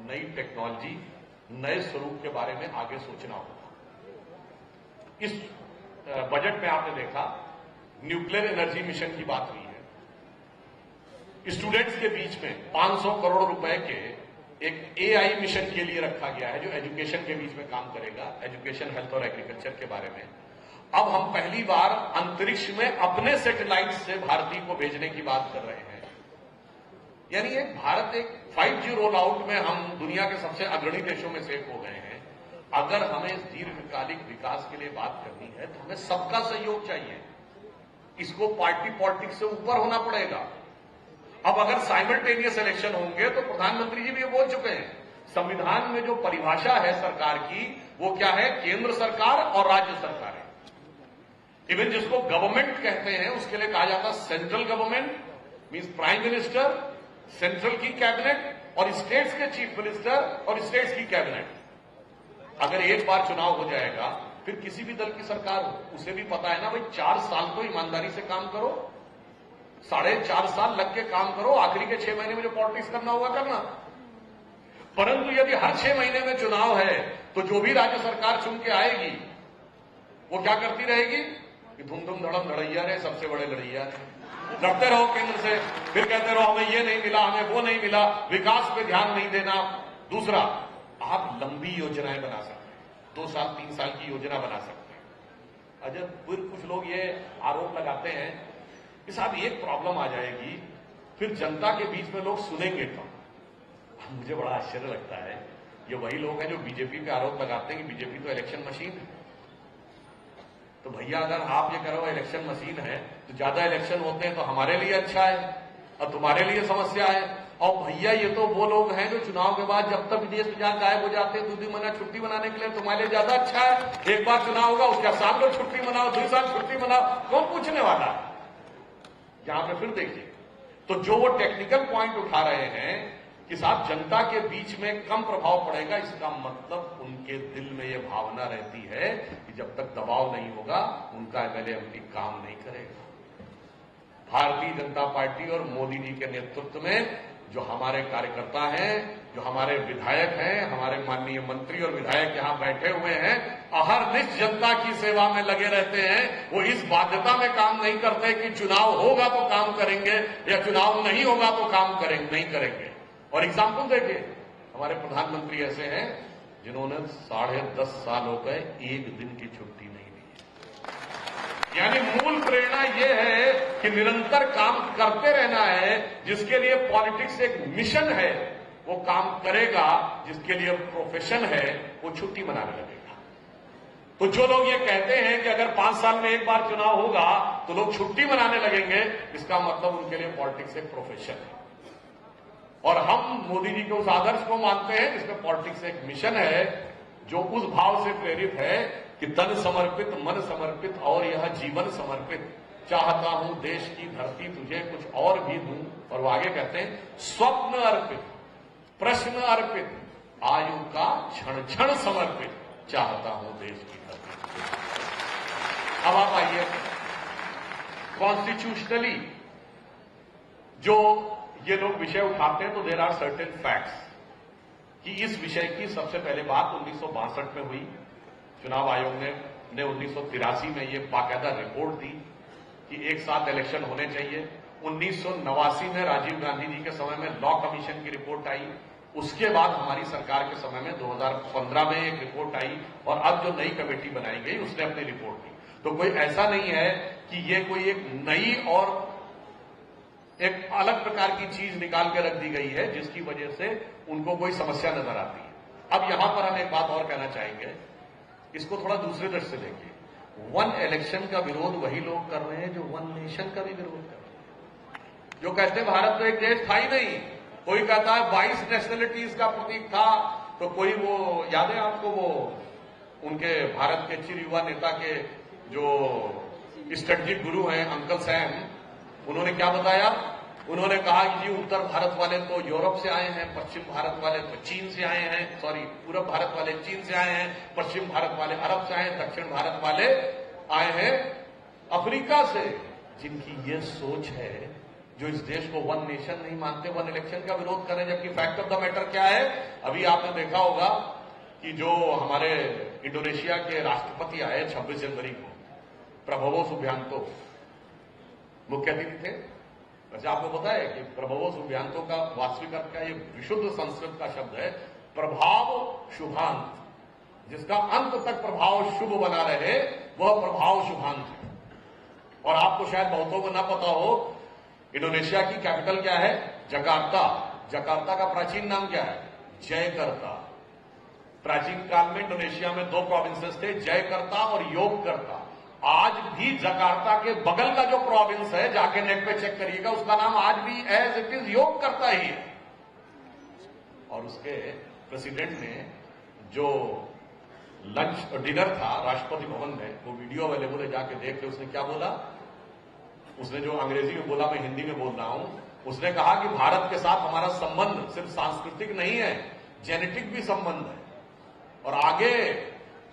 नई टेक्नोलॉजी, नए स्वरूप के बारे में आगे सोचना होगा। इस बजट में आपने देखा न्यूक्लियर एनर्जी मिशन की बात हुई है। स्टूडेंट्स के बीच में 500 करोड़ रुपए के एक एआई मिशन के लिए रखा गया है, जो एजुकेशन के बीच में काम करेगा, एजुकेशन, हेल्थ और एग्रीकल्चर के बारे में। अब हम पहली बार अंतरिक्ष में अपने सैटेलाइट से भारतीय को भेजने की बात कर रहे हैं। यानी एक भारत एक 5G रोल आउट में हम दुनिया के सबसे अग्रणी देशों में से एक हो गए हैं। अगर हमें इस दीर्घकालिक विकास के लिए बात करनी है तो हमें सबका सहयोग चाहिए। इसको पार्टी पॉलिटिक्स से ऊपर होना पड़ेगा। अब अगर साइमल्टेनियस इलेक्शन होंगे तो प्रधानमंत्री जी भी बोल चुके हैं, संविधान में जो परिभाषा है सरकार की, वो क्या है? केंद्र सरकार और राज्य सरकार है। इवन जिसको गवर्नमेंट कहते हैं उसके लिए कहा जाता है central government, means prime minister, central की कैबिनेट और स्टेट्स के चीफ मिनिस्टर और स्टेट्स की कैबिनेट। अगर एक बार चुनाव हो जाएगा, फिर किसी भी दल की सरकार हो, उसे भी पता है ना भाई 4 साल तो ईमानदारी से काम करो, 4.5 साल लग के काम करो, आखिरी के 6 महीने में जो पॉलिटिक्स करना होगा करना। परंतु यदि हर 6 महीने में चुनाव है तो जो भी राज्य सरकार चुन के आएगी वो क्या करती रहेगी कि धूम धूम धड़म धड़ैया रहे, सबसे बड़े लड़ैया रहे, लड़ते रहो केंद्र से, फिर कहते रहो हमें ये नहीं मिला, हमें वो नहीं मिला, विकास पे ध्यान नहीं देना। दूसरा, आप लंबी योजनाएं बना सकते हैं, 2 साल 3 साल की योजना बना सकते हैं। अजय, फिर कुछ लोग ये आरोप लगाते हैं कि साहब एक प्रॉब्लम आ जाएगी, फिर जनता के बीच में लोग सुनेंगे कम। मुझे बड़ा आश्चर्य लगता है, ये वही लोग हैं जो बीजेपी पे आरोप लगाते हैं कि बीजेपी तो इलेक्शन मशीन है। तो भैया अगर आप ये करो इलेक्शन मशीन है तो ज्यादा इलेक्शन होते हैं तो हमारे लिए अच्छा है और तुम्हारे लिए समस्या है। और भैया ये तो वो लोग हैं जो चुनाव के बाद जब तक विदेश में जाकर गायब हो जाते हैं, 2 महीना छुट्टी मनाने के लिए, तुम्हारे लिए ज्यादा अच्छा है। एक बार चुनाव होगा उसका 7 लोग छुट्टी मनाओ, 2 साल छुट्टी मनाओ, कौन पूछने वाला है? यहां पे फिर देखिए, तो जो वो टेक्निकल पॉइंट उठा रहे हैं कि साहब जनता के बीच में कम प्रभाव पड़ेगा, इसका मतलब उनके दिल में ये भावना रहती है कि जब तक दबाव नहीं होगा उनका एमएलए एमपी काम नहीं करेगा। भारतीय जनता पार्टी और मोदी जी के नेतृत्व में जो हमारे कार्यकर्ता हैं, जो हमारे विधायक हैं, हमारे माननीय मंत्री और विधायक यहां बैठे हुए हैं, अहरनिश जनता की सेवा में लगे रहते हैं। वो इस बाध्यता में काम नहीं करते कि चुनाव होगा तो काम करेंगे या चुनाव नहीं होगा तो काम नहीं करेंगे। और एग्जाम्पल देखिए, हमारे प्रधानमंत्री ऐसे हैं जिन्होंने 10.5 साल हो गए 1 दिन की छुट्टी नहीं ली। यानी मूल प्रेरणा यह है कि निरंतर काम करते रहना है, जिसके लिए पॉलिटिक्स एक मिशन है वो काम करेगा, जिसके लिए प्रोफेशन है वो छुट्टी मनाने लगेगा। तो जो लोग ये कहते हैं कि अगर 5 साल में एक बार चुनाव होगा तो लोग छुट्टी मनाने लगेंगे, इसका मतलब उनके लिए पॉलिटिक्स एक प्रोफेशन है। और हम मोदी जी के उस आदर्श को मानते हैं जिसमें पॉलिटिक्स एक मिशन है, जो उस भाव से प्रेरित है कि तन समर्पित, मन समर्पित और यह जीवन समर्पित, चाहता हूं देश की धरती तुझे कुछ और भी दूं। और वो आगे कहते हैं स्वप्न अर्पित, प्रश्न अर्पित, आयु का क्षण क्षण समर्पित, चाहता हूं देश की धरती। अब आप आइए, कॉन्स्टिट्यूशनली जो ये लोग विषय उठाते हैं तो देयर आर सर्टेन फैक्ट्स कि इस विषय की सबसे पहले बात 1962 में हुई। चुनाव आयोग ने 1983 में ये बाकायदा रिपोर्ट दी कि एक साथ इलेक्शन होने चाहिए। 1989 में राजीव गांधी जी के समय में लॉ कमीशन की रिपोर्ट आई। उसके बाद हमारी सरकार के समय में 2015 में एक रिपोर्ट आई और अब जो नई कमेटी बनाई गई उसने अपनी रिपोर्ट दी। तो कोई ऐसा नहीं है कि ये कोई एक नई और एक अलग प्रकार की चीज निकाल के रख दी गई है जिसकी वजह से उनको कोई समस्या नजर आती है। अब यहां पर हम एक बात और कहना चाहेंगे, इसको थोड़ा दूसरे दृष्टि से देखिए। वन इलेक्शन का विरोध वही लोग कर रहे हैं जो वन नेशन का भी विरोध कर रहे हैं, जो कहते हैं भारत तो एक देश था ही नहीं। कोई कहता है 22 नेशनलिटीज का प्रतीक था, तो कोई वो याद है आपको वो उनके भारत के चिर युवा नेता के जो स्ट्रेटेजिक गुरु हैं अंकल सैम, उन्होंने क्या बताया? उन्होंने कहा कि जी उत्तर भारत वाले तो यूरोप से आए हैं, पश्चिम भारत वाले तो चीन से आए हैं, पूरब भारत वाले चीन से आए हैं, पश्चिम भारत वाले अरब से आए हैं, दक्षिण भारत वाले आए हैं अफ्रीका से। जिनकी ये सोच है, जो इस देश को वन नेशन नहीं मानते, वन इलेक्शन का विरोध करें, जबकि फैक्ट ऑफ द मैटर क्या है? अभी आपने देखा होगा कि जो हमारे इंडोनेशिया के राष्ट्रपति आए 26 जनवरी को, प्रबोवो सुबियांतो मुख्य अतिथि थे। वैसे आपको पता है कि प्रबोवो सुबियांतो का वास्तविक अर्थ क्या? ये विशुद्ध संस्कृत का शब्द है, प्रभाव शुभांत, जिसका अंत तक प्रभाव शुभ बना रहे वह प्रभाव शुभांत है। और आपको शायद बहुतों को ना पता हो, इंडोनेशिया की कैपिटल क्या है? जकार्ता। जकार्ता का प्राचीन नाम क्या है? जयकर्ता। प्राचीन काल में इंडोनेशिया में 2 प्रोविंसेस थे, जयकर्ता और योगकर्ता। आज भी जकार्ता के बगल का जो प्रोविंस है, जाके नेट पे चेक करिएगा, उसका नाम आज भी एज इट इज योगकर्ता ही है। और उसके प्रेसिडेंट ने जो लंच डिनर था राष्ट्रपति भवन में, वो वीडियो अवेलेबल है, जाके देख के उसने क्या बोला? उसने जो अंग्रेजी में बोला, मैं हिंदी में बोल रहा हूं, उसने कहा कि भारत के साथ हमारा संबंध सिर्फ सांस्कृतिक नहीं है, जेनेटिक भी संबंध है। और आगे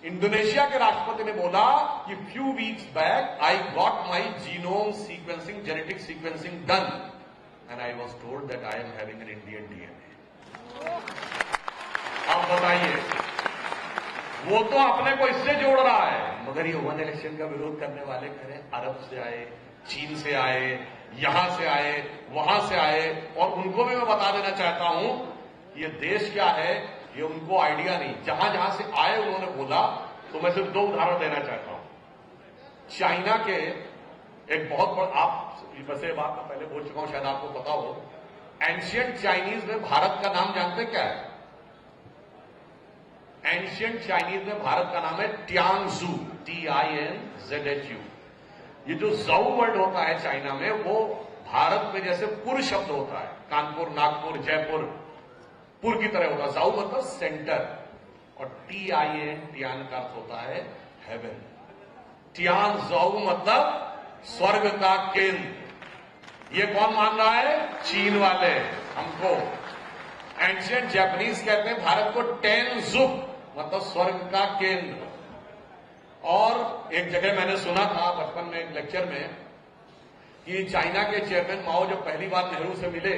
इंडोनेशिया के राष्ट्रपति ने बोला कि few weeks back I got my genome sequencing, genetic sequencing done and I was told that I am having an Indian DNA. अब बताइए, वो तो अपने को इससे जोड़ रहा है, मगर ये वन इलेक्शन का विरोध करने वाले कह रहे हैं अरब से आए, चीन से आए, यहां से आए, वहां से आए। और उनको भी मैं बता देना चाहता हूं कि ये देश क्या है ये उनको आइडिया नहीं। जहां जहां से आए उन्होंने बोला, तो मैं सिर्फ 2 उदाहरण देना चाहता हूं। चाइना के एक बहुत बड़ा, आप वैसे बात मैं पहले बोल चुका हूं, शायद आपको पता हो, एंशियंट चाइनीज में भारत का नाम जानते क्या है? एंशियंट चाइनीज में भारत का नाम है ट्यांगजू, TINZHU। ये जो जाऊ वर्ड होता है चाइना में, वो भारत में जैसे पुर शब्द होता है, कानपुर, नागपुर, जयपुर, पुर की तरह होता है। जाऊ मतलब सेंटर, और TIN, ट्यान का अर्थ होता है हेवन। ट्यान जाऊ मतलब स्वर्ग का केंद्र। ये कौन मान रहा है? चीन वाले हमको। एंशियंट जापानीज कहते हैं भारत को टेनजुक, मतलब स्वर्ग का केंद्र। और एक जगह मैंने सुना था बचपन में एक लेक्चर में कि चाइना के चेयरमैन माओ जब पहली बार नेहरू से मिले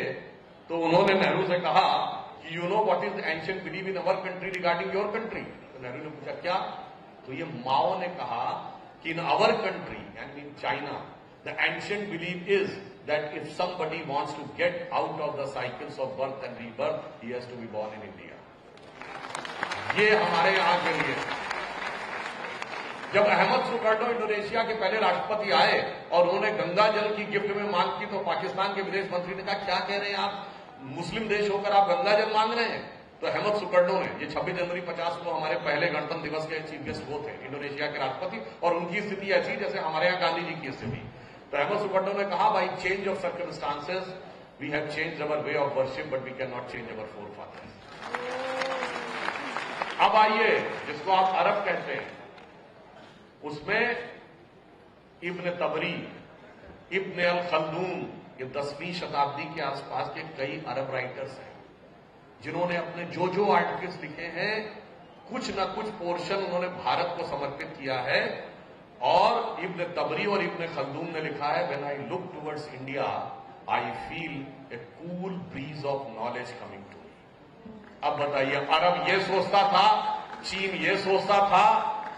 तो उन्होंने नेहरू से कहा कि you know what is the ancient belief in our country regarding your country. तो नेहरू ने पूछा क्या? तो ये माओ ने कहा कि in our country and in China the ancient belief is that if somebody wants to get out of the cycles of birth and rebirth, he has to be born in India. ये हमारे यहां के लिए। जब Ahmad Sukarno Indonesia के पहले राष्ट्रपति आए और उन्होंने गंगा जल की गिफ्ट में मांग की, तो पाकिस्तान के विदेश मंत्री ने कहा क्या कह रहे हैं आप, मुस्लिम देश होकर आप गंगा जल मांग रहे हैं। तो अहमद सुकर्णो ने, ये 26 जनवरी 50 को हमारे पहले गणतंत्र दिवस के चीफ गेस्ट वो थे, इंडोनेशिया के राष्ट्रपति, और उनकी स्थिति ऐसी जैसे हमारे यहाँ गांधी जी की स्थिति। तो अहमद सुकर्णो ने कहा, by change of circumstances we have changed our way of worship but we can not change our forefathers. अब आइए, जिसको आप अरब कहते हैं, उसमें इब्न तबरी, इब्न अल खल्दून, ये 10वीं शताब्दी के आसपास के कई अरब राइटर्स हैं जिन्होंने अपने जो आर्टिकल्स लिखे हैं, कुछ न कुछ पोर्शन उन्होंने भारत को समर्पित किया है। और इब्न तबरी और इब्न खल्दून ने लिखा है, when I look towards India I feel a cool breeze of knowledge coming to me. अब बताइए, अरब ये सोचता था, चीन ये सोचता था,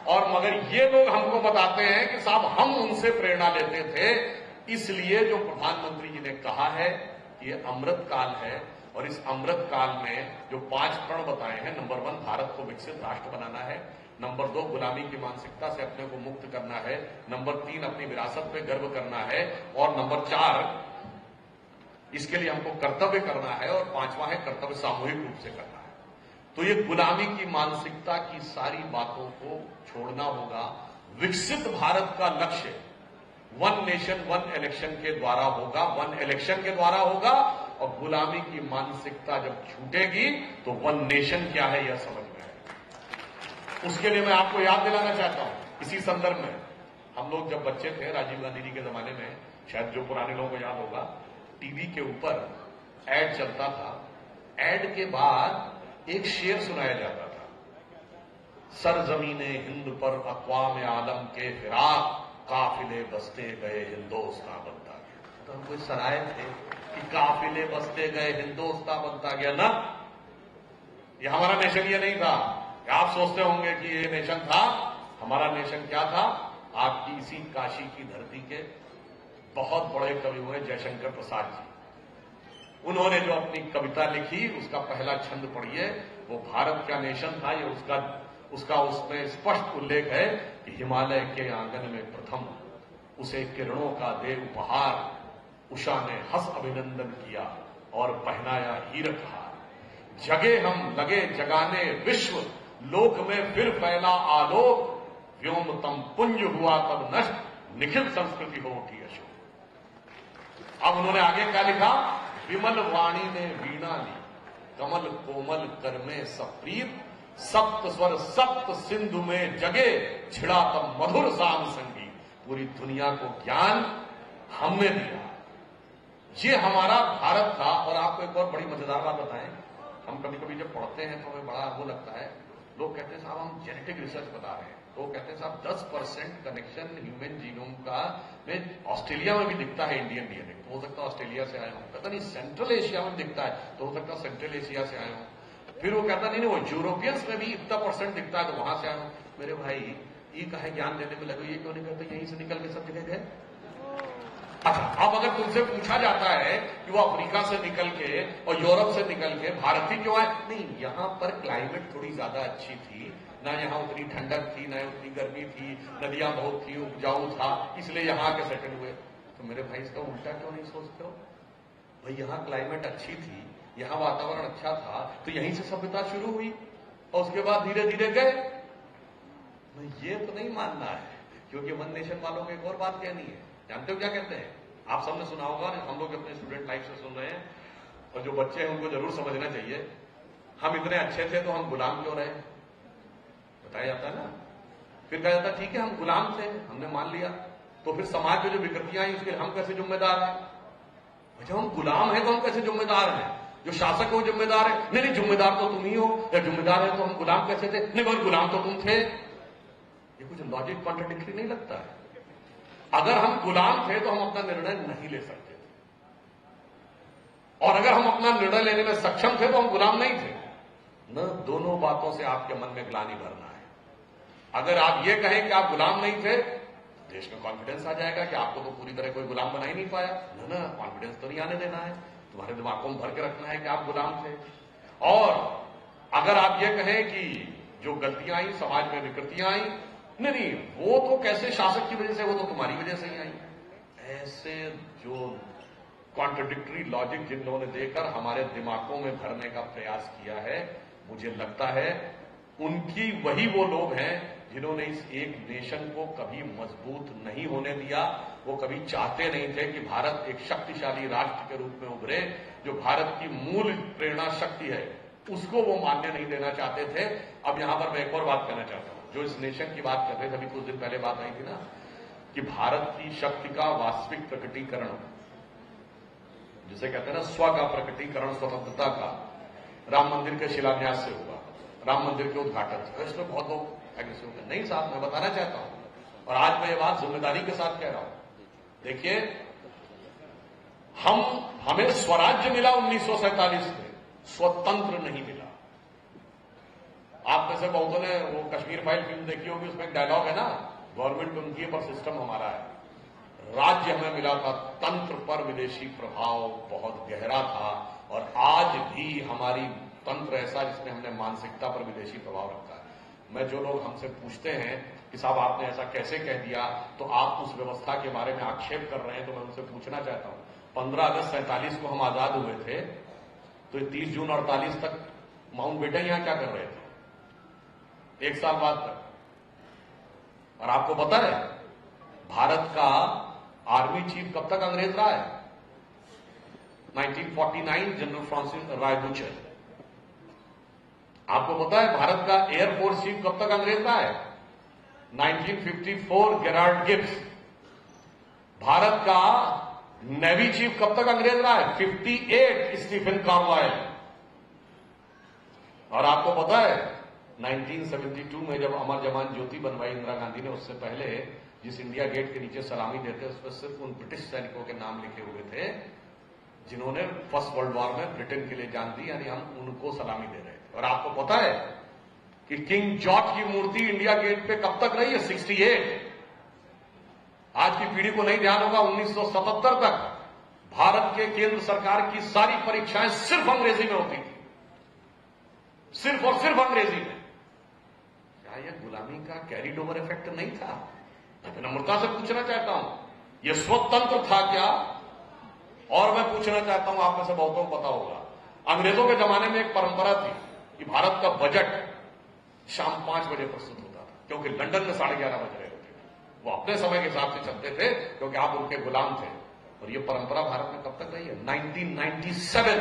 और मगर ये लोग हमको बताते हैं कि साहब हम उनसे प्रेरणा लेते थे। इसलिए जो प्रधानमंत्री जी ने कहा है कि ये अमृत काल है, और इस अमृत काल में जो 5 प्रण बताए हैं, नंबर 1 भारत को विकसित राष्ट्र बनाना है, नंबर 2 गुलामी की मानसिकता से अपने को मुक्त करना है, नंबर 3 अपनी विरासत पे गर्व करना है, और नंबर 4 इसके लिए हमको कर्तव्य करना है, और 5वां है कर्तव्य सामूहिक रूप से करना है। तो ये गुलामी की मानसिकता की सारी बातों को छोड़ना होगा। विकसित भारत का लक्ष्य 1 नेशन 1 इलेक्शन के द्वारा होगा, 1 इलेक्शन के द्वारा होगा, और गुलामी की मानसिकता जब छूटेगी तो 1 नेशन क्या है यह समझ में आएगा। उसके लिए मैं आपको याद दिलाना चाहता हूं, इसी संदर्भ में हम लोग जब बच्चे थे, राजीव गांधी जी के जमाने में, शायद जो पुराने लोगों को याद होगा, टीवी के ऊपर एड चलता था, एड के बाद एक शेर सुनाया जाता था, सरजमीने हिंद पर अक़वाम आलम के फिराक काफिले बसते गए हिंदोस्तां बनता गया। तो हम कोई सराय थे कि काफिले बसते गए हिंदोस्तां बनता गया ना, ये हमारा नेशन ये नहीं था। आप सोचते होंगे कि ये नेशन था, हमारा नेशन क्या था, आपकी इसी काशी की धरती के बहुत बड़े कवि हुए जयशंकर प्रसाद जी, उन्होंने जो अपनी कविता लिखी उसका पहला छंद पढ़िए, वो भारत का नेशन था, ये उसका उसमें स्पष्ट उल्लेख है कि हिमालय के आंगन में प्रथम उसे किरणों का दे उपहार, उषा ने हंस अभिनंदन किया और पहनाया हीरक हार। जगे हम लगे जगाने विश्व, लोक में फिर फैला आलोक, व्योमतम पुंज हुआ तब नष्ट, निखिल संस्कृति हो उठी अशोक। अब उन्होंने आगे क्या लिखा, विमल वाणी ने वीणा ली, कमल कोमल कर में सप्रीत, सप्त स्वर सप्त सिंधु में जगे, छिड़ा तब मधुर साम संगीत। पूरी दुनिया को ज्ञान हमने दिया, ये हमारा भारत था। और आपको एक और बड़ी मजेदार बात बताएं, हम कभी कभी जब पढ़ते हैं तो हमें बड़ा वो लगता है, लोग कहते हैं साहब हम जेनेटिक रिसर्च बता रहे हैं, तो कहते हैं साहब 10% कनेक्शन ह्यूमन जीनोम का में ऑस्ट्रेलिया में भी दिखता है इंडियन डीएनए। तो हो सकता है ऑस्ट्रेलिया से आए हो, पता नहीं सेंट्रल एशिया में दिखता है, तो हो सकता है सेंट्रल एशिया से आए हो। फिर वो कहता नहीं वो यूरोपियंस में भी इतना % दिखता है, तो वहां से आए हो। मेरे भाई ये कहे ज्ञान देने में लगे, ये क्यों नहीं करते, यहीं से निकल के सब जगह गए। अच्छा, अब अगर तुमसे पूछा जाता है कि वो अफ्रीका से निकल के और यूरोप से निकल के भारत ही क्यों आए, नहीं यहां पर क्लाइमेट थोड़ी ज्यादा अच्छी थी ना, यहां उतनी ठंडक थी ना उतनी गर्मी थी, नदियां बहुत थी, उपजाऊ था, इसलिए यहां के सेटल हुए। तो मेरे भाई इसका उल्टा क्यों नहीं सोचते हो, भाई यहां क्लाइमेट अच्छी थी, यहां वातावरण अच्छा था, तो यहीं से सभ्यता शुरू हुई और उसके बाद धीरे धीरे गए। ये तो नहीं मानना है, क्योंकि 1 नेशन वालों को एक और बात कहनी है। जानते हो क्या कहते हैं, आप सबने सुना होगा, हम लोग अपने स्टूडेंट लाइफ से सुन रहे हैं, और जो बच्चे हैं उनको जरूर समझना चाहिए, हम इतने अच्छे थे तो हम गुलाम क्यों रहे, बताया जाता है ना। फिर कहा जाता ठीक है हम गुलाम थे, हमने मान लिया, तो फिर समाज में जो विकृतियां आई उसके हम कैसे जिम्मेदार हैं। जब हम गुलाम हैं तो हम कैसे जिम्मेदार हैं, जो शासक हो जिम्मेदार है, नहीं जिम्मेदार तो तुम ही हो, या जिम्मेदार है तो हम गुलाम कैसे थे, नहीं भाई गुलाम तो तुम थे। ये कुछ लॉजिक कॉन्ट्रडिक्टरी नहीं लगता है। अगर हम गुलाम थे तो हम अपना निर्णय नहीं ले सकते थे, और अगर हम अपना निर्णय लेने में सक्षम थे तो हम गुलाम नहीं थे न। दोनों बातों से आपके मन में ग्लानि भरना है। अगर आप ये कहें कि आप गुलाम नहीं थे, देश में कॉन्फिडेंस आ जाएगा कि आपको तो पूरी तरह कोई गुलाम बना ही नहीं पाया ना, कॉन्फिडेंस तो नहीं आने देना है, तुम्हारे दिमाग को भर के रखना है कि आप गुलाम थे। और अगर आप ये कहें कि जो गलतियां आई, समाज में विकृतियां आई, नहीं, वो तो कैसे शासक की वजह से, वो तो तुम्हारी वजह से ही आई। ऐसे जो कॉन्ट्रडिक्टरी लॉजिक जिन लोगों ने देकर हमारे दिमागों में भरने का प्रयास किया है, मुझे लगता है उनकी वही वो लोग हैं जिन्होंने इस एक नेशन को कभी मजबूत नहीं होने दिया। वो कभी चाहते नहीं थे कि भारत एक शक्तिशाली राष्ट्र के रूप में उभरे। जो भारत की मूल प्रेरणा शक्ति है उसको वो मान्य नहीं देना चाहते थे। अब यहां पर मैं एक और बात कहना चाहता हूं, जो इस नेशन की बात कर रहे थे, अभी कुछ दिन पहले बात आई थी ना कि भारत की शक्ति का वास्तविक प्रकटीकरण, जिसे कहते हैं ना स्व का प्रकटीकरण, स्वतंत्रता का, राम मंदिर के शिलान्यास से होगा, राम मंदिर के उद्घाटन से। इसमें बहुत लोग एग्रेसिव होते हैं। नहीं साहब, मैं बताना चाहता हूं और आज मैं ये बात जिम्मेदारी के साथ कह रहा हूं। देखिए, हमें स्वराज्य मिला 1947 में, स्वतंत्र नहीं मिला। आप में से बहुतों ने वो कश्मीर फाइल फिल्म देखी होगी, उसमें एक डायलॉग है ना, गवर्नमेंट उनकी है पर सिस्टम हमारा है। राज्य हमें मिला था, तंत्र पर विदेशी प्रभाव बहुत गहरा था और आज भी हमारी तंत्र ऐसा जिसमें हमने मानसिकता पर विदेशी प्रभाव रखा है। मैं जो लोग हमसे पूछते हैं कि साहब आपने ऐसा कैसे कह दिया, तो आप उस व्यवस्था के बारे में आक्षेप कर रहे हैं, तो मैं उनसे पूछना चाहता हूं, 15 अगस्त 47 को हम आजाद हुए थे, तो 30 जून 48 तक माउंट बेटन यहां क्या कर रहे थे? 1 साल बाद तक। और आपको पता है भारत का आर्मी चीफ कब तक अंग्रेज रहा है? 1949 जनरल फ्रांसिस रायबूचर। आपको पता है भारत का एयरफोर्स चीफ कब तक अंग्रेज रहा है? 1954 गेराल्ड गिब्स। भारत का नेवी चीफ कब तक अंग्रेज रहा है? 58 स्टीफन कार्लाइल। और आपको पता है 1972 में जब अमर जवान ज्योति बनवाई इंदिरा गांधी ने, उससे पहले जिस इंडिया गेट के नीचे सलामी देते उस पर सिर्फ उन ब्रिटिश सैनिकों के नाम लिखे हुए थे जिन्होंने फर्स्ट वर्ल्ड वॉर में ब्रिटेन के लिए जान दी, यानी हम उनको सलामी दे रहे थे। और आपको पता है कि किंग जॉर्ज की मूर्ति इंडिया गेट पे कब तक रही है? 68। आज की पीढ़ी को नहीं ध्यान होगा, 1977 तक भारत के केंद्र सरकार की सारी परीक्षाएं सिर्फ अंग्रेजी में होती थी, सिर्फ और सिर्फ अंग्रेजी में। क्या यह गुलामी का कैरिड ओवर इफेक्ट नहीं था? मैं विनम्रता से पूछना चाहता हूं, यह स्वतंत्र था क्या? और मैं पूछना चाहता हूं, आप में से बहुतों को पता होगा, अंग्रेजों के जमाने में एक परंपरा थी कि भारत का बजट शाम 5 बजे प्रस्तुत होता था, क्योंकि लंदन में 11:30 बज रहे होते थे। वो अपने समय के हिसाब से चलते थे क्योंकि आप उनके गुलाम थे। और ये परंपरा भारत में कब तक रही है? 1997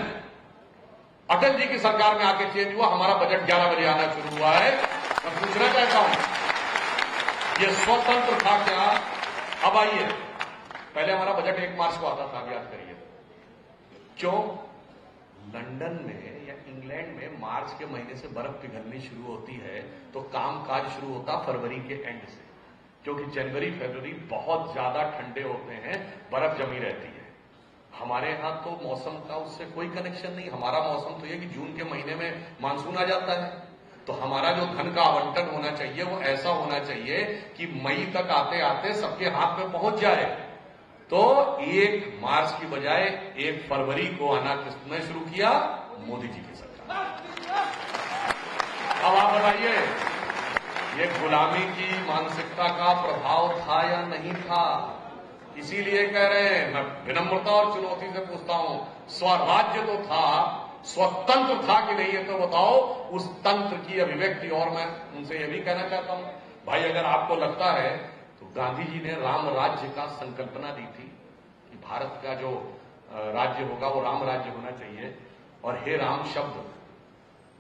अटल जी की सरकार में आके चेंज हुआ, हमारा बजट 11 बजे आना शुरू हुआ है। मैं पूछना चाहता हूं, ये स्वतंत्र था क्या? अब आइए, पहले हमारा बजट 1 मार्च को आता था, अब याद करिए क्यों? लंदन में या इंग्लैंड में मार्च के महीने से बर्फ पिघलनी शुरू होती है, तो कामकाज शुरू होता फरवरी के एंड से, क्योंकि जनवरी फरवरी बहुत ज्यादा ठंडे होते हैं, बर्फ जमी रहती है। हमारे यहां तो मौसम का उससे कोई कनेक्शन नहीं। हमारा मौसम तो यह कि जून के महीने में मानसून आ जाता है, तो हमारा जो धन का आवंटन होना चाहिए वो ऐसा होना चाहिए कि मई तक आते आते सबके हाथ में पहुंच जाए। तो 1 मार्च की बजाय 1 फरवरी को आना किसने शुरू किया? मोदी जी की सरकार। अब आप बताइए, ये गुलामी की मानसिकता का प्रभाव था या नहीं था? इसीलिए कह रहे हैं, मैं विनम्रता और चुनौती से पूछता हूं, स्वराज्य तो था, स्वतंत्र था कि नहीं, ये तो बताओ। उस तंत्र की अभिव्यक्ति। और मैं उनसे यह भी कहना चाहता हूं, भाई अगर आपको लगता है तो गांधी जी ने राम राज्य का संकल्पना दी थी कि भारत का जो राज्य होगा वो राम राज्य होना चाहिए, और हे राम शब्द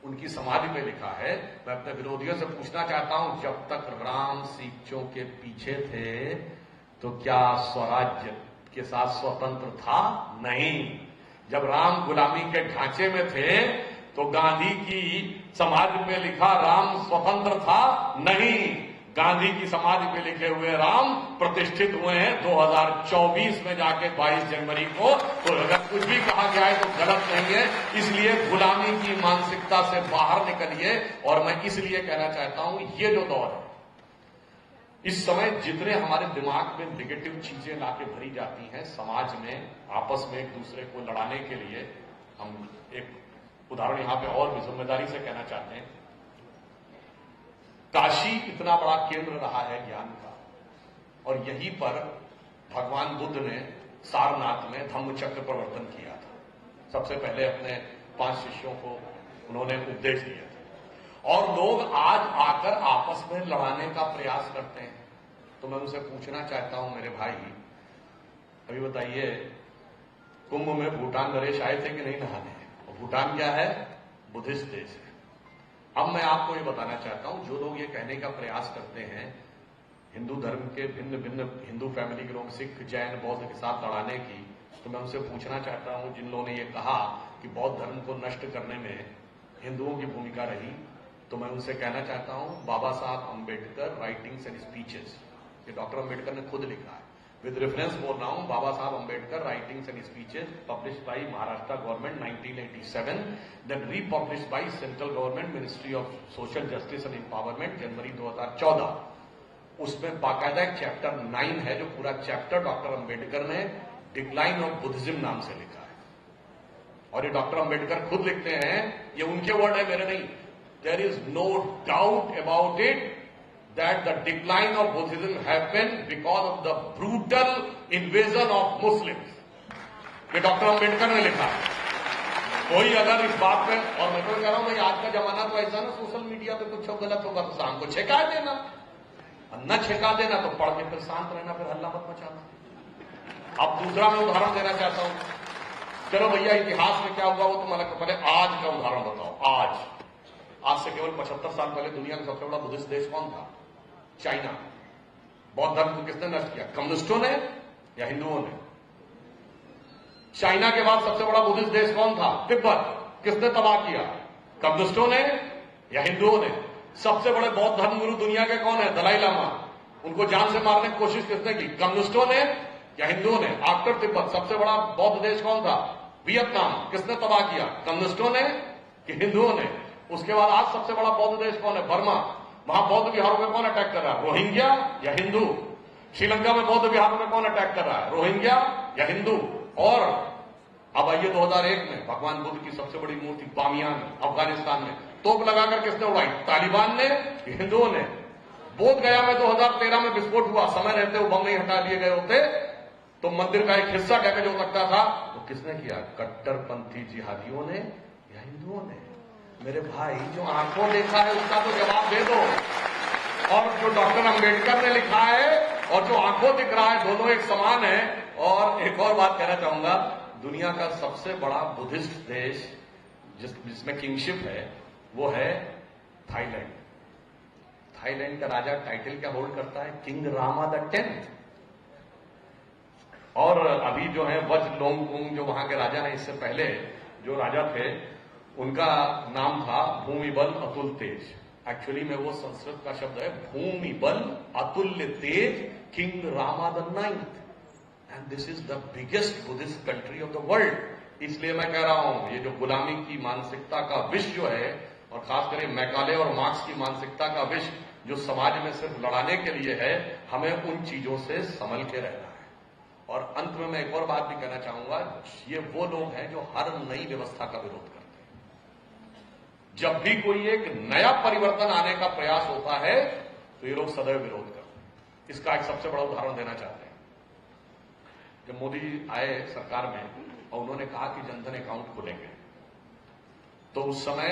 उनकी समाधि पे लिखा है। मैं अपने विरोधियों से पूछना चाहता हूं, जब तक राम सीखों के पीछे थे तो क्या स्वराज्य के साथ स्वतंत्र था? नहीं। जब राम गुलामी के ढांचे में थे तो गांधी की समाधि पे लिखा राम स्वतंत्र था? नहीं। गांधी की समाधि पे लिखे हुए राम प्रतिष्ठित हुए हैं 2024 में जाके 22 जनवरी को। तो अगर कुछ भी कहा गया है तो गलत नहीं है। इसलिए गुलामी की मानसिकता से बाहर निकलिए। और मैं इसलिए कहना चाहता हूं, ये जो दौर है, इस समय जितने हमारे दिमाग में निगेटिव चीजें लाके भरी जाती हैं समाज में, आपस में एक दूसरे को लड़ाने के लिए, हम एक उदाहरण यहां पे और भी जिम्मेदारी से कहना चाहते हैं। काशी इतना बड़ा केंद्र रहा है ज्ञान का, और यहीं पर भगवान बुद्ध ने सारनाथ में धम्म चक्र प्रवर्तन किया था। सबसे पहले अपने 5 शिष्यों को उन्होंने उपदेश दिए थे, और लोग आज आकर आपस में लड़ाने का प्रयास करते हैं। तो मैं उनसे पूछना चाहता हूं, मेरे भाई, अभी बताइए, कुंभ में भूटान नरेश आए थे कि नहीं नहाने? और भूटान क्या है? बुद्धिस्ट देश है। अब मैं आपको ये बताना चाहता हूं, जो लोग ये कहने का प्रयास करते हैं हिंदू धर्म के भिन्न भिन्न हिंदू फैमिली के लोग सिख, जैन, बौद्ध के साथ लड़ाने की, तो मैं उनसे पूछना चाहता हूं, जिन लोगों ने ये कहा कि बौद्ध धर्म को नष्ट करने में हिंदुओं की भूमिका रही, तो मैं उनसे कहना चाहता हूं, Baba Saheb Ambedkar writings and speeches, ये डॉक्टर अम्बेडकर ने खुद लिखा है, विद रेफरेंस बोल रहा हूं, Baba Saheb Ambedkar writings and speeches, published by Maharashtra government 1987, then republished by central government ministry of social justice and empowerment January 2014। उसमें बाकायदा एक चैप्टर 9 है, जो पूरा चैप्टर डॉक्टर अम्बेडकर ने डिक्लाइन ऑफ बुद्धिज्म नाम से लिखा है। और ये डॉक्टर अम्बेडकर खुद लिखते हैं, ये उनके वर्ड है, मेरे नहीं। There is no doubt about it that the decline of Buddhism happened because of the brutal invasion of Muslims. ये डॉक्टर अम्बेडकर ने लिखा है। कोई अगर इस बात पे, और मैं तो कह रहा हूं भाई, आज का जमाना तो ऐसा ना, सोशल मीडिया पे कुछ गलत होगा तो शाम को छेका देना, न छेका देना तो पढ़ के फिर शांत रहना, फिर हल्ला मत मचाना। अब दूसरा मैं उदाहरण देना चाहता हूं। चलो भैया, इतिहास में क्या हुआ वो तो मतलब पहले आज का उदाहरण बताओ। आज से केवल 75 साल पहले दुनिया का सबसे बड़ा बुद्धिस्ट देश कौन था? चाइना। बौद्ध धर्म को किसने नष्ट किया? कम्युनिस्टों ने या हिंदुओं ने? चाइना के बाद सबसे बड़ा बुद्धिस्ट देश कौन था? तिब्बत। किसने तबाह किया? कम्युनिस्टों ने या हिंदुओं ने? सबसे बड़े बौद्ध धर्म गुरु दुनिया के कौन है? दलाई लामा। उनको जान से मारने की कोशिश किसने की? कम्युनिस्टों ने या हिंदुओं ने? आफ्टर तिब्बत सबसे बड़ा बौद्ध देश कौन था? वियतनाम। किसने तबाह किया? कम्युनिस्टों ने कि हिंदुओं ने? उसके बाद आज सबसे बड़ा बौद्ध देश कौन है? बर्मा। वहां बौद्ध विहारों में कौन अटैक कर रहा है? रोहिंग्या या हिंदू? श्रीलंका में बौद्ध विहारों में कौन अटैक कर रहा है? रोहिंग्या या हिंदू? और अब आइए 2001 में भगवान बुद्ध की सबसे बड़ी मूर्ति बामियान अफगानिस्तान में तोप लगाकर किसने उड़ाई? तालिबान ने कि हिंदुओं ने? बोध गया में 2013 में विस्फोट हुआ, समय रहते वो बम नहीं हटा लिए गए होते तो मंदिर का एक हिस्सा डैमेज हो सकता था, तो किसने किया? कट्टरपंथी जिहादियों ने या हिंदुओं ने? मेरे भाई, जो आंखों देखा है उसका तो जवाब दे दो, और जो डॉक्टर अम्बेडकर ने लिखा है और जो आंखों दिख रहा है, दोनों एक समान है। और एक और बात कहना चाहूंगा, दुनिया का सबसे बड़ा बुद्धिस्ट देश जिसमें किंगशिप है वो है थाईलैंड। थाईलैंड का राजा टाइटल क्या होल्ड करता है? King Rama the 10th। और अभी जो है वजलोंगकुंग जो वहां के राजा हैं, इससे पहले जो राजा थे उनका नाम था भूमिबल अतुल तेज। एक्चुअली में वो संस्कृत का शब्द है Bhumibol Adulyadej, king Rama the 9th। And this is the biggest Buddhist country of the world. इसलिए मैं कह रहा हूं, ये जो गुलामी की मानसिकता का विष जो है, और खासकर मैकाले और मार्क्स की मानसिकता का विष जो समाज में सिर्फ लड़ाने के लिए है, हमें उन चीजों से संभल के रहना है। और अंत में मैं एक और बात भी कहना चाहूंगा, ये वो लोग हैं जो हर नई व्यवस्था का विरोध करते हैं। जब भी कोई एक नया परिवर्तन आने का प्रयास होता है तो ये लोग सदैव विरोध करते हैं। इसका एक सबसे बड़ा उदाहरण देना चाहते हैं। जब मोदी जी आए सरकार में और उन्होंने कहा कि जनधन अकाउंट खोलेंगे, तो उस समय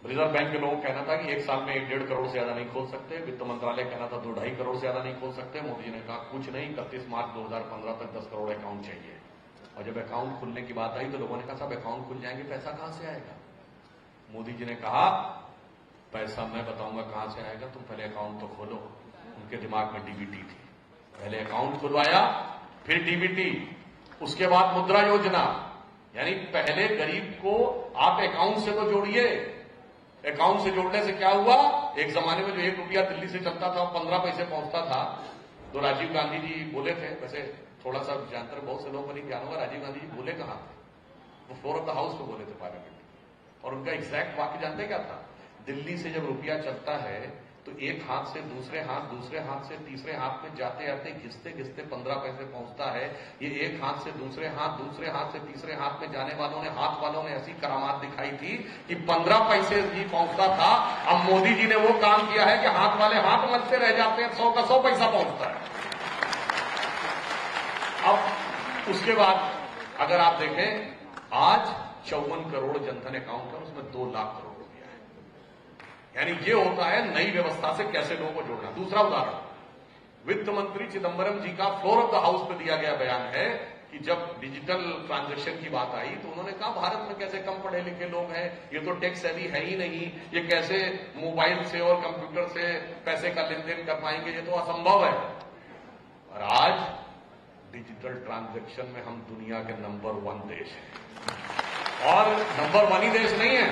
रिजर्व बैंक के लोगों का कहना था कि एक साल में 1-1.5 करोड़ से ज्यादा नहीं खोल सकते। वित्त मंत्रालय कहना था 2-2.5 करोड़ से ज्यादा नहीं खोल सकते। मोदी जी ने कहा कुछ नहीं, 31 मार्च 2015 तक 10 करोड़ अकाउंट चाहिए। और जब अकाउंट खुलने की बात आई तो लोगों ने कहा साहब अकाउंट खुल जाएंगे, पैसा कहां से आएगा? मोदी जी ने कहा पैसा मैं बताऊंगा कहां से आएगा, तुम पहले अकाउंट तो खोलो। उनके दिमाग में डीबीटी थी, पहले अकाउंट खुलवाया फिर डीबीटी, उसके बाद मुद्रा योजना। यानी पहले गरीब को आप अकाउंट से तो जोड़िए। अकाउंट से जोड़ने से क्या हुआ? एक जमाने में जो 1 रुपया दिल्ली से चलता था 15 पैसे पहुंचता था। तो राजीव गांधी जी बोले थे, वैसे थोड़ा सा जानकर बहुत से लोगों को नहीं ज्ञान होगा, राजीव गांधी जी बोले कहां थे? वो फ्लोर ऑफ द हाउस पे बोले थे पार्लियामेंट। और उनका एग्जैक्ट वाक्य जानते क्या था? दिल्ली से जब रुपया चलता है तो एक हाथ से दूसरे हाथ से तीसरे हाथ में जाते जाते घिसते घिसते 15 पैसे पहुंचता है। ये एक हाथ से दूसरे हाथ से तीसरे हाथ में जाने हाथ वालों ने ऐसी करामात दिखाई थी कि 15 पैसे ही पहुंचता था। अब मोदी जी ने वो काम किया है कि हाथ वाले हाथ मलते रह जाते हैं, 100 का 100 पैसा पहुंचता है। अब उसके बाद अगर आप देखें, आज 54 करोड़ जनधन अकाउंट है, उसमें 2 लाख करोड़ रुपया है। यानी ये होता है नई व्यवस्था से कैसे लोगों को जोड़ना। दूसरा उदाहरण, वित्त मंत्री चिदंबरम जी का फ्लोर ऑफ द हाउस पे दिया गया बयान है कि जब डिजिटल ट्रांजैक्शन की बात आई तो उन्होंने कहा भारत में कैसे कम पढ़े लिखे लोग हैं, ये तो टेक्स सेवी है ही नहीं, ये कैसे मोबाइल से और कंप्यूटर से पैसे का लेन देन कर पाएंगे, ये तो असंभव है। और आज डिजिटल ट्रांजैक्शन में हम दुनिया के नंबर 1 देश हैं। और नंबर 1 ही देश नहीं है,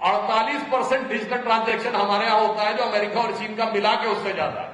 48% डिजिटल ट्रांजैक्शन हमारे यहां होता है, जो अमेरिका और चीन का मिला के उससे ज्यादा है।